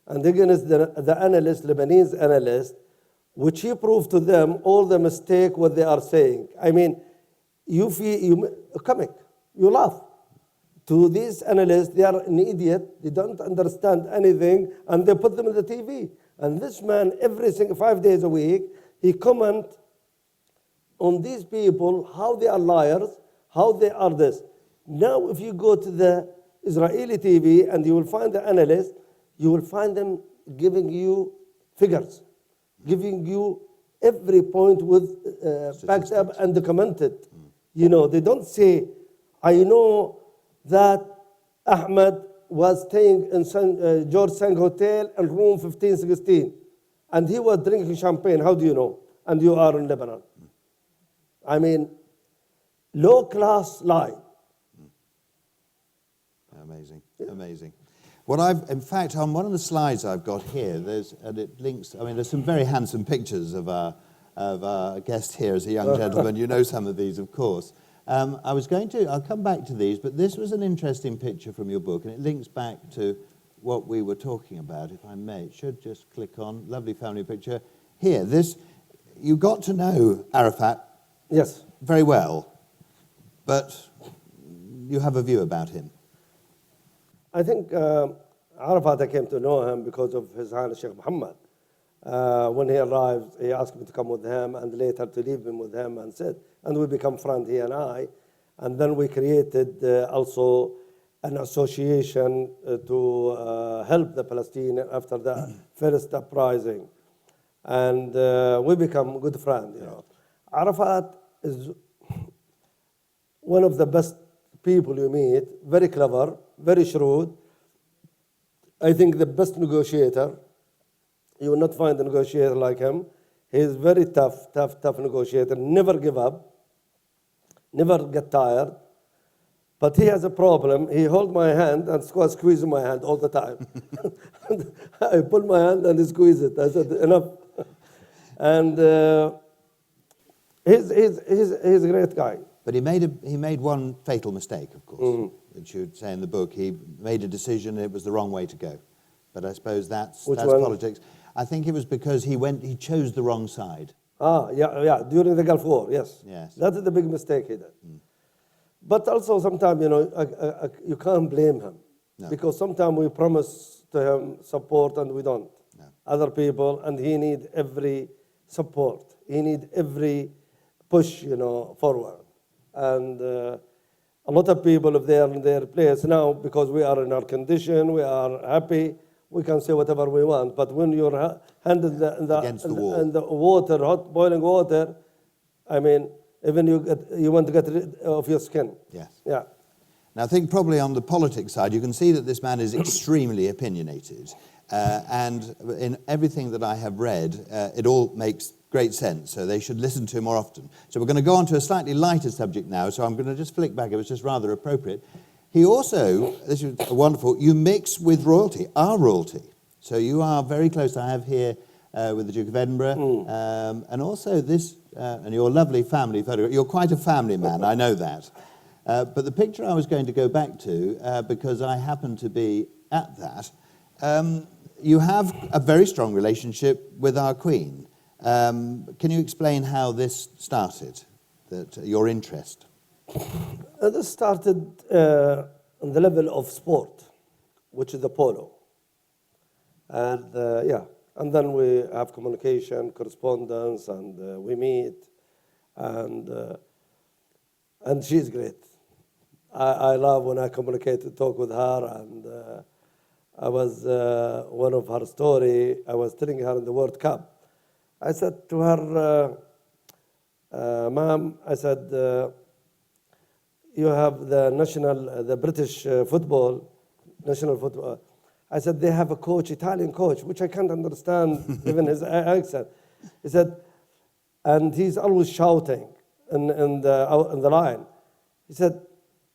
And against the analyst, Lebanese analyst, which he proved to them all the mistake what they are saying. I mean, you comic, you laugh. To these analysts, they are an idiot, they don't understand anything, and they put them on the TV. And this man, every single 5 days a week, he comment on these people, how they are liars, how they are this. Now, if you go to the Israeli TV and you will find the analysts, you will find them giving you figures, giving you every point with backed up and documented. You know, they don't say, I know that Ahmad was staying in George Sang Hotel in room 1516, and he was drinking champagne. How do you know? And you are in Lebanon. I mean, low-class lie. Amazing, amazing. What in fact, on one of the slides I've got here, and it links, I mean, there's some very handsome pictures of our guest here as a young gentleman. You know some of these, of course. I'll come back to these, but this was an interesting picture from your book, and it links back to what we were talking about, if I may. It should just click on. Lovely family picture. Here, you got to know Arafat. Yes. Very well, but you have a view about him. I think Arafat, I came to know him because of His Highness Sheikh Mohammed. When he arrived, he asked me to come with him and later to leave him with him and we become friends, he and I. And then we created also an association to help the Palestinians after the first uprising. And we become good friends, you know. Arafat is one of the best people you meet, very clever, very shrewd. I think the best negotiator. You will not find a negotiator like him. He is very tough negotiator. Never give up. Never get tired. But he has a problem. He hold my hand and squeeze my hand all the time. I pull my hand and he squeeze it. I said, enough. And he's a great guy. But he made one fatal mistake, of course, which you say in the book. He made a decision, it was the wrong way to go. But I suppose that's politics. I think it was because he chose the wrong side. Yeah, during the Gulf War, yes. Yes. That's the big mistake he did. But also sometimes, you can't blame him. No. Because sometimes we promise to him support and we don't. No. Other people, and he need every support. He need every push, forward. And a lot of people, if they are in their place now, because we are in our condition, we are happy, we can say whatever we want. But when you're handed Against the wall. in the water, hot boiling water, I mean, even you want to get rid of your skin. Yes. Yeah. Now, I think probably on the politics side, you can see that this man is extremely opinionated. And in everything that I have read, it all makes great sense. So they should listen to him more often. So we're going to go on to a slightly lighter subject now. So I'm going to just flick back. It was just rather appropriate. He also, this is wonderful, you mix with royalty, our royalty. So you are very close. I have here with the Duke of Edinburgh. And also this, and your lovely family photograph. You're quite a family man, I know that. But the picture I was going to go back to, because I happen to be at that, you have a very strong relationship with our Queen. Can you explain how this started, your interest? This started on the level of sport, which is the polo. And and then we have communication, correspondence, and we meet. And she's great. I love when I communicate, talk with her. And I was, one of her story, I was telling her in the World Cup. I said to her, Ma'am, I said, you have the British football, national football. I said, they have a coach, Italian coach, which I can't understand, even his accent. He said, and he's always shouting in the line. He said,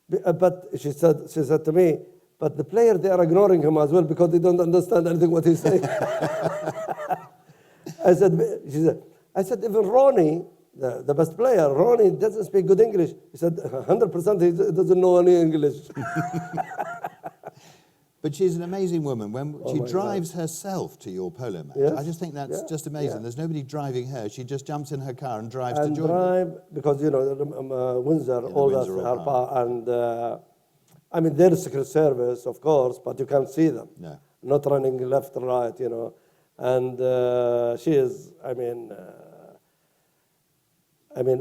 but she said to me, but the player, they are ignoring him as well because they don't understand anything what he's saying. I said, even Ronnie, the best player, Ronnie doesn't speak good English. He said, 100% he doesn't know any English. But she's an amazing woman. When she drives herself to your polo match, yes. I just think that's just amazing. Yeah. There's nobody driving her. She just jumps in her car and drives to join you. Because, Windsor, all that's her part. And, I mean, they're Secret Service, of course, but you can't see them. No. Not running left and right, And she is,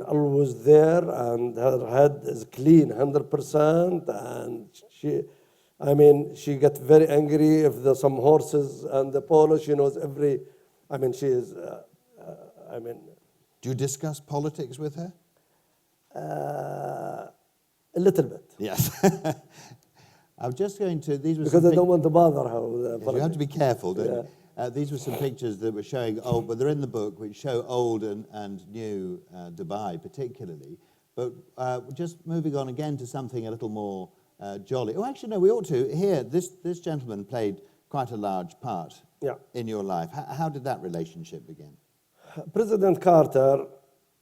always there, and her head is clean, 100%, and she gets very angry if there's some horses and the polo. She knows she is, Do you discuss politics with her? A little bit. Yes. I'm just going to, because I don't want to bother her with politics. You have to be careful, don't you? These were some pictures that were showing old, but they're in the book, which show old and new Dubai particularly. But just moving on again to something a little more jolly. Oh, actually, no, we ought to. Here, this gentleman played quite a large part in your life. How did that relationship begin? President Carter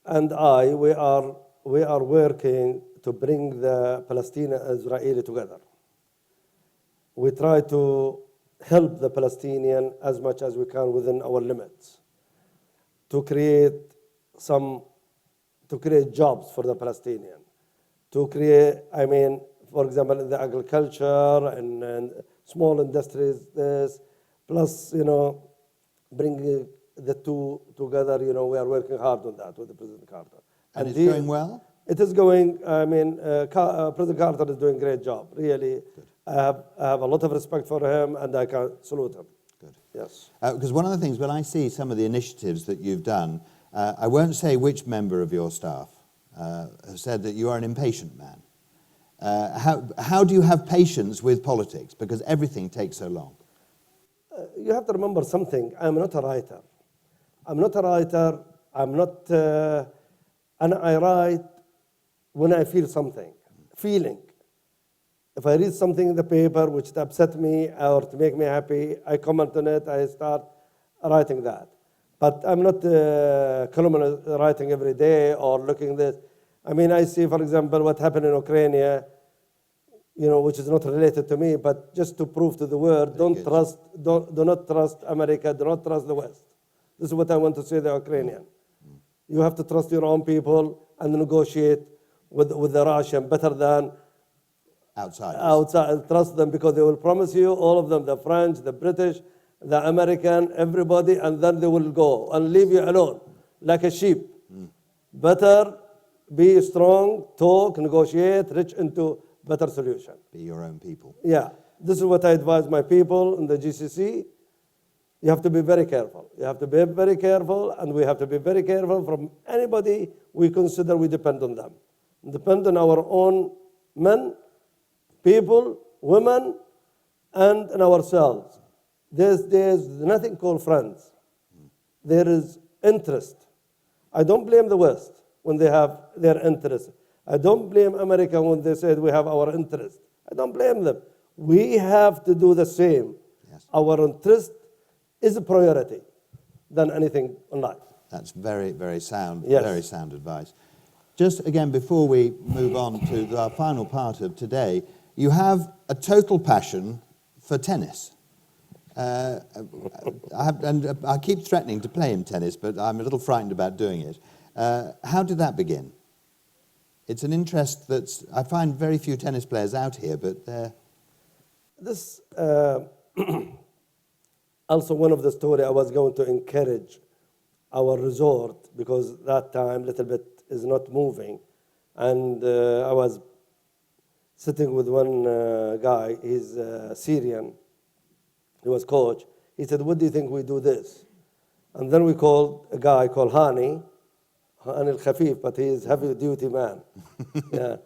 and I, we are working to bring the Palestinian and Israeli together. We try to help the Palestinian as much as we can within our limits, to create jobs for the Palestinian, to create, for example, in the agriculture and small industries, plus, bringing the two together, we are working hard on that with the President Carter. And it's going well? It is going, President Carter is doing a great job, really. Good. I have a lot of respect for him, and I can salute him. Good. Yes. Because one of the things, when I see some of the initiatives that you've done, I won't say which member of your staff has said that you are an impatient man. How do you have patience with politics? Because everything takes so long. You have to remember something. I'm not a writer. I'm not a writer. I'm not, and I write when I feel something, feeling. If I read something in the paper which upset me or to make me happy, I comment on it, I start writing that. But I'm not column writing every day or looking at this. I mean, I see, for example, what happened in Ukraine, which is not related to me, but just to prove to the world, do not trust America, do not trust the West. This is what I want to say to the Ukrainian. You have to trust your own people and negotiate with the Russian better than outside. Trust them because they will promise you, all of them, the French, the British, the American, everybody, and then they will go and leave you alone like a sheep. Better be strong, talk, negotiate, reach into better solution. Be your own people. Yeah, this is what I advise my people in the GCC. You have to be very careful. You have to be very careful, and we have to be very careful from anybody we consider we depend on them. Depend on our own men, people, women, and on ourselves. There's nothing called friends. There is interest. I don't blame the West when they have their interest. I don't blame America when they said we have our interest. I don't blame them. We have to do the same. Yes. Our interest is a priority than anything in life. That's very, very sound, Yes. very sound advice. Just again, before we move on to our final part of today, you have a total passion for tennis. I keep threatening to play in tennis, but I'm a little frightened about doing it. How did that begin? It's an interest that I find very few tennis players out here, but they're... This also one of the story I was going to encourage our resort because that time little bit is not moving, and I was sitting with one guy. He's Syrian. He was coach. He said, "What do you think we do this?" And then we called a guy called Hani Al Khafif, but he's heavy duty man. Yeah,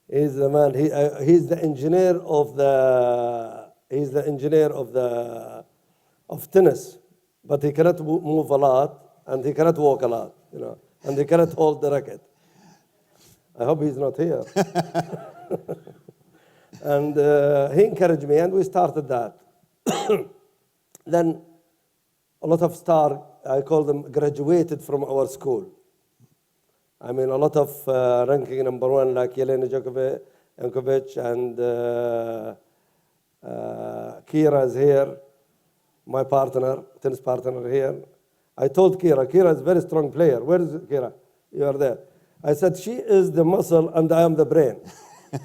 he's the man. He's the engineer of the. He's the engineer of tennis, but he cannot move a lot and he cannot walk a lot, and he cannot hold the racket. I hope he's not here. And he encouraged me, and we started that. Then a lot of stars, I call them, graduated from our school. I mean, a lot of ranking number one, like Jelena Jankovic and Kira is here, my partner, tennis partner here. I told Kira is a very strong player. Where is Kira? You are there. I said, she is the muscle and I am the brain.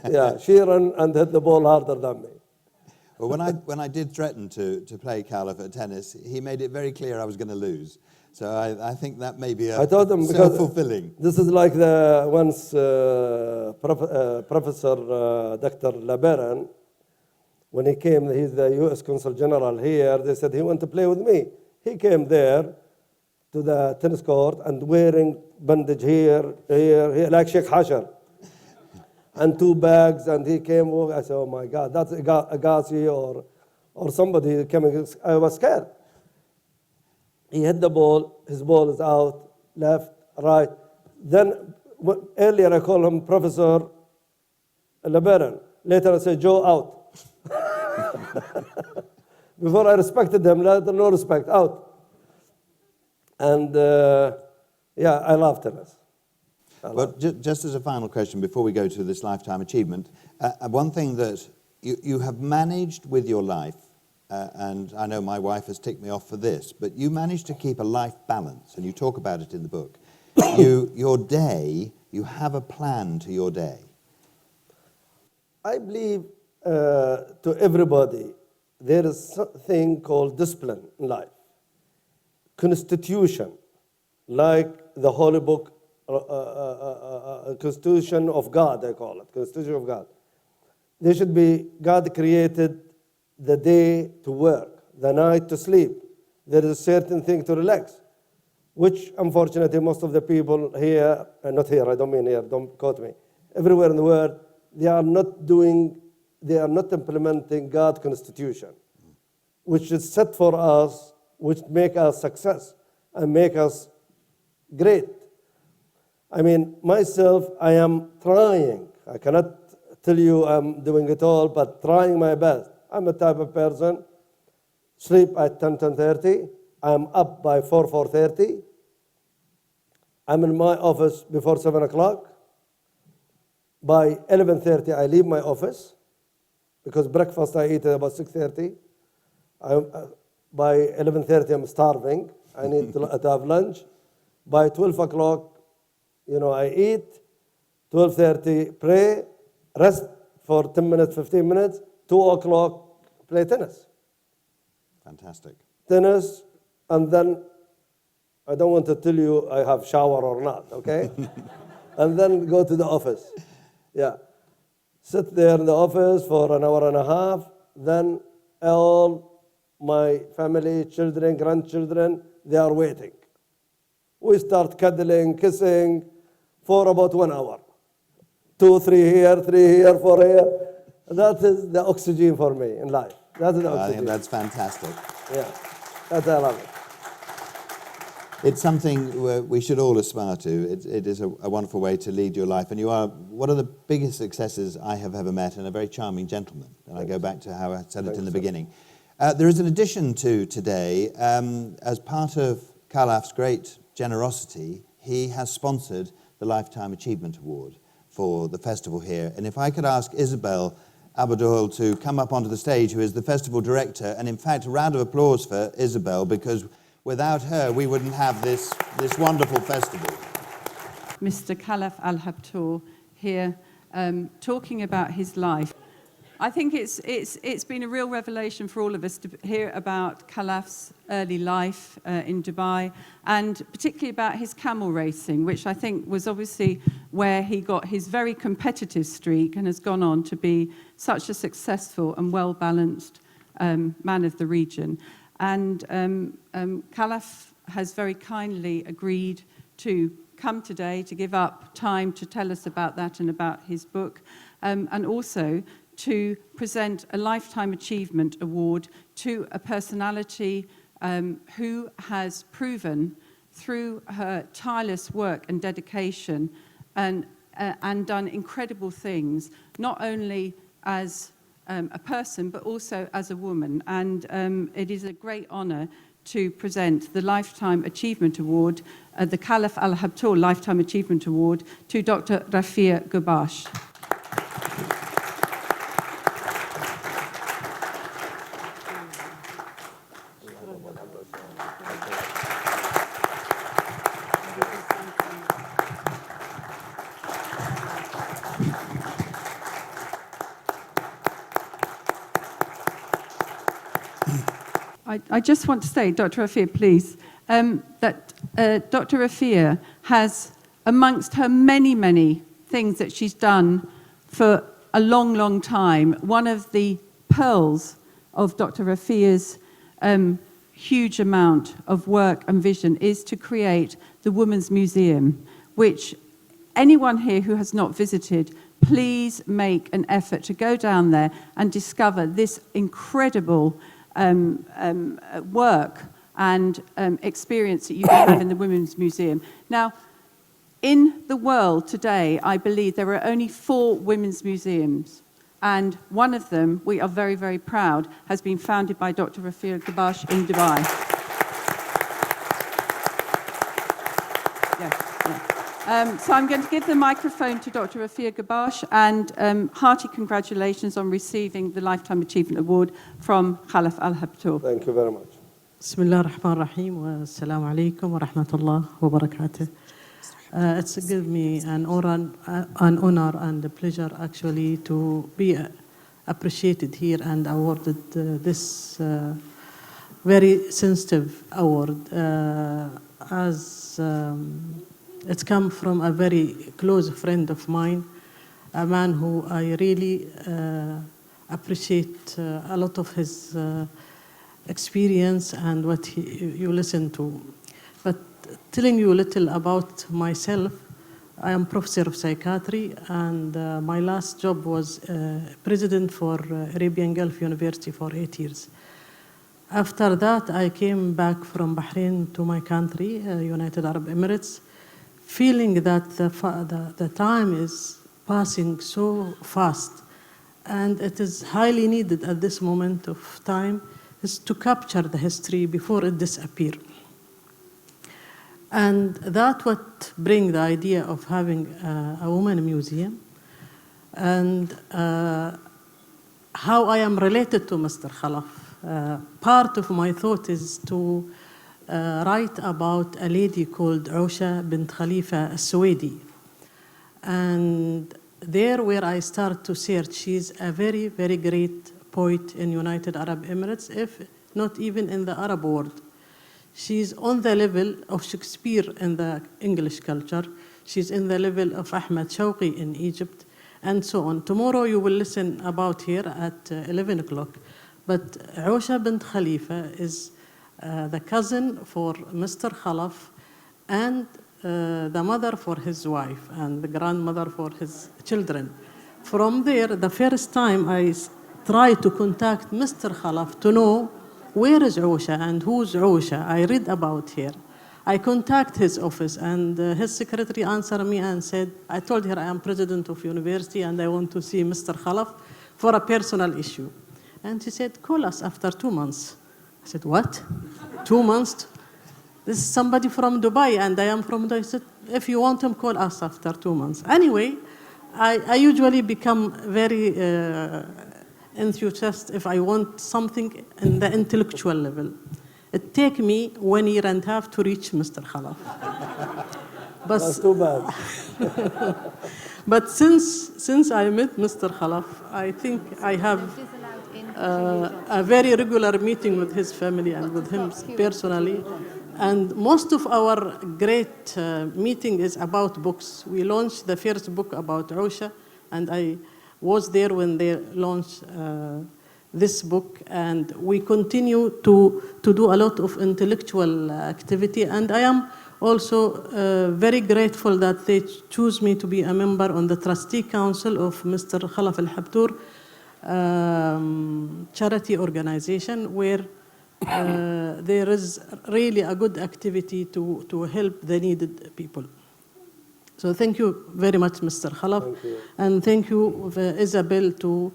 Yeah, she ran and hit the ball harder than me. Well, when I did threaten to play Khalaf at tennis, he made it very clear I was going to lose. So I think that may be self-fulfilling. This is like the once Professor Dr. LeBaron, when he came, he's the U.S. Consul General here, they said he wanted to play with me. He came there to the tennis court and wearing bandage here, like Sheikh Hashar. And 2 bags, and he came over. I said, "Oh my God, that's Agassi or somebody coming." I was scared. He hit the ball. His ball is out, left, right. Then earlier I called him Professor LeBaron. Later I said, "Joe, out." Before I respected him, later no respect, out. And yeah, I love tennis. Well, just as a final question, before we go to this lifetime achievement, one thing that you have managed with your life, and I know my wife has ticked me off for this, but you managed to keep a life balance, and you talk about it in the book. Your day, you have a plan to your day. I believe to everybody, there is something called discipline in life. Constitution, like the Holy Book, Constitution of God, I call it, Constitution of God. There should be, God created the day to work, the night to sleep. There is a certain thing to relax, which unfortunately most of the people here, not here, I don't mean here, don't quote me, everywhere in the world, they are not implementing God's constitution, which is set for us, which make us success and make us great. I mean, myself, I am trying. I cannot tell you I'm doing it all, but trying my best. I'm a type of person, sleep at 10:30. I'm up by 4:30. I'm in my office before 7 o'clock. By 11:30, I leave my office because breakfast I eat at about 6:30. By 11:30, I'm starving. I need to have lunch. By 12 o'clock, I eat. 12:30, pray, rest for 10 minutes, 15 minutes. 2 o'clock, play tennis. Fantastic. Tennis, and then I don't want to tell you I have shower or not, okay? And then go to the office. Yeah. Sit there in the office for an hour and a half. Then all my family, children, grandchildren, they are waiting. We start cuddling, kissing for about 1 hour. 2, 3 here, 3 here, 4 here. That is the oxygen for me in life. That's the oxygen. I think that's fantastic. Yeah, that's I love it. It's something we should all aspire to. It is a wonderful way to lead your life. And you are one of the biggest successes I have ever met, and a very charming gentleman. And I go back to how I said it in the beginning. There is an addition to today. As part of Khalaf's great generosity, he has sponsored the Lifetime Achievement Award for the festival here. And if I could ask Isabel Abadol to come up onto the stage, who is the festival director, and in fact, a round of applause for Isabel, because without her, we wouldn't have this wonderful festival. Mr. Khalaf Al Habtoor here, talking about his life. I think it's been a real revelation for all of us to hear about Khalaf's early life in Dubai, and particularly about his camel racing, which I think was obviously where he got his very competitive streak and has gone on to be such a successful and well-balanced man of the region. And Khalaf has very kindly agreed to come today to give up time to tell us about that and about his book, and also to present a Lifetime Achievement Award to a personality who has proven through her tireless work and dedication and done incredible things, not only as a person, but also as a woman. And it is a great honor to present the Lifetime Achievement Award, the Khalaf Al Habtoor Lifetime Achievement Award, to Dr. Rafia Gubash. I just want to say, Dr. Rafia, please, that Dr. Rafia has, amongst her many, many things that she's done for a long, long time, one of the pearls of Dr. Rafia's huge amount of work and vision is to create the Women's Museum, which anyone here who has not visited, please make an effort to go down there and discover this incredible work and experience that you can have in the Women's Museum. Now, in the world today, I believe there are only 4 women's museums, and one of them, we are very, very proud, has been founded by Dr. Rafia Gubash in Dubai. So I'm going to give the microphone to Dr. Rafia Gubash, and hearty congratulations on receiving the Lifetime Achievement Award from Khalaf Al Habtoor. Thank you very much. بسم الله الرحمن الرحيم والسلام عليكم ورحمة الله وبركاته. It's given me an honor and a pleasure actually to be appreciated here and awarded this very sensitive award as it's come from a very close friend of mine, a man who I really appreciate a lot of his experience and what you listen to. But telling you a little about myself, I am professor of psychiatry, and my last job was president for Arabian Gulf University for 8 years. After that, I came back from Bahrain to my country, United Arab Emirates, feeling that the time is passing so fast, and it is highly needed at this moment of time is to capture the history before it disappears. And that's what brings the idea of having a women museum, and how I am related to Mr. Khalaf. Part of my thought is to write about a lady called Ausha bint Khalifa al-Suwaidi. And there where I start to search, she's a very, very great poet in United Arab Emirates, if not even in the Arab world. She's on the level of Shakespeare in the English culture. She's in the level of Ahmad Shawqi in Egypt, and so on. Tomorrow you will listen about her at 11 o'clock. But Ausha bint Khalifa is the cousin for Mr. Khalaf, and the mother for his wife, and the grandmother for his children. From there, the first time I tried to contact Mr. Khalaf to know where is Ausha and who's Ausha. I read about her. I contact his office, and his secretary answered me and said, I told her I am president of university and I want to see Mr. Khalaf for a personal issue. And she said, call us after 2 months. I said, what? 2 months? This is somebody from Dubai and I am from Dubai. I said, if you want him, call us after 2 months. Anyway, I usually become very enthusiastic if I want something in the intellectual level. It takes me 1 year and a half to reach Mr. Khalaf. But That's too bad. but since I met Mr. Khalaf, I think I have a very regular meeting with his family and with him personally. And most of our great meeting is about books. We launched the first book about Ausha, and I was there when they launched this book. And we continue to do a lot of intellectual activity. And I am also very grateful that they choose me to be a member on the trustee council of Mr. Khalaf Al Habtoor charity organization, where there is really a good activity to help the needed people. So thank you very much, Mr. Khalaf. And thank you, Isabel, to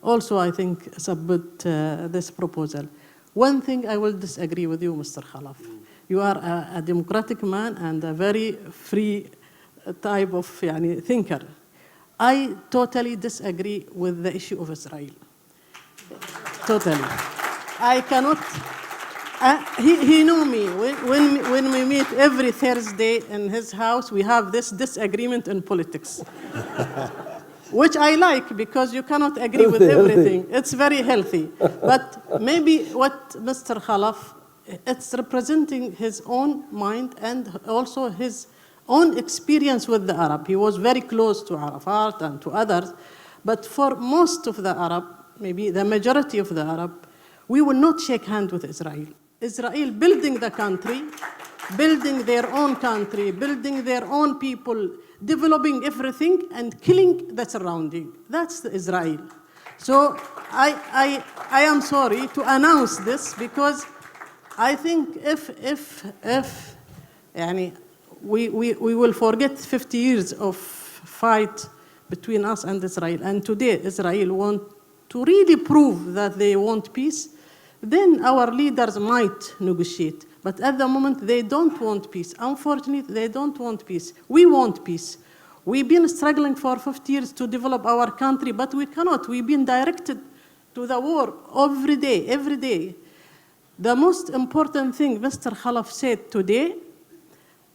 also, I think, submit this proposal. One thing I will disagree with you, Mr. Khalaf. You are a democratic man and a very free type of thinker. I totally disagree with the issue of Israel. Totally. I cannot. He knew me. When we meet every Thursday in his house, we have this disagreement in politics, which I like because you cannot agree with everything. It's very healthy. But maybe what Mr. Khalaf, it's representing his own mind and also his own experience with the Arab. He was very close to Arafat and to others. But for most of the Arab, maybe the majority of the Arab, we will not shake hands with Israel. Israel building the country, building their own country, building their own people, developing everything and killing the surrounding. That's Israel. So I am sorry to announce this because I think if we will forget 50 years of fight between us and Israel, and today Israel want to really prove that they want peace, then our leaders might negotiate. But at the moment, they don't want peace. Unfortunately, they don't want peace. We want peace. We've been struggling for 50 years to develop our country, but we cannot. We've been directed to the war every day, every day. The most important thing Mr. Khalaf said today,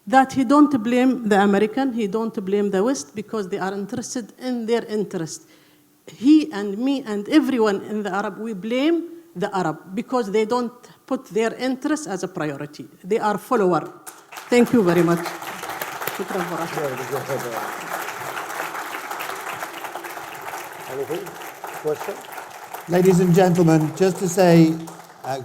that he don't blame the American, he don't blame the West, because they are interested in their interest. He and me and everyone in the Arab, we blame the Arab because they don't put their interest as a priority. They are follower. Thank you very much. Anything? Question? Ladies and gentlemen, just to say,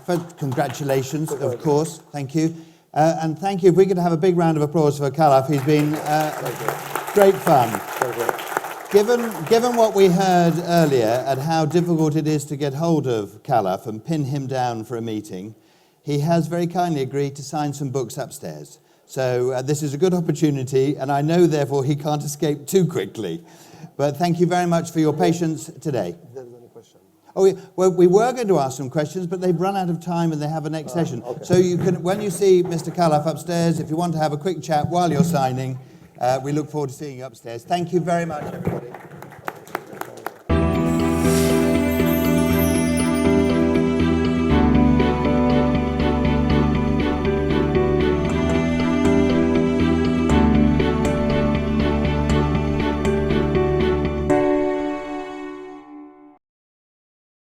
first, congratulations, of course. Thank you. And thank you. If we could have a big round of applause for Khalaf. He's been great fun. Thank you. Given what we heard earlier and how difficult it is to get hold of Khalaf and pin him down for a meeting, he has very kindly agreed to sign some books upstairs. So this is a good opportunity, and I know, therefore, he can't escape too quickly. But thank you very much for your patience today. If there's any question. Oh, yeah. Well, we were going to ask some questions, but they've run out of time and they have a next session. Okay. So you can, when you see Mr. Khalaf upstairs, if you want to have a quick chat while you're signing, we look forward to seeing you upstairs. Thank you very much, everybody.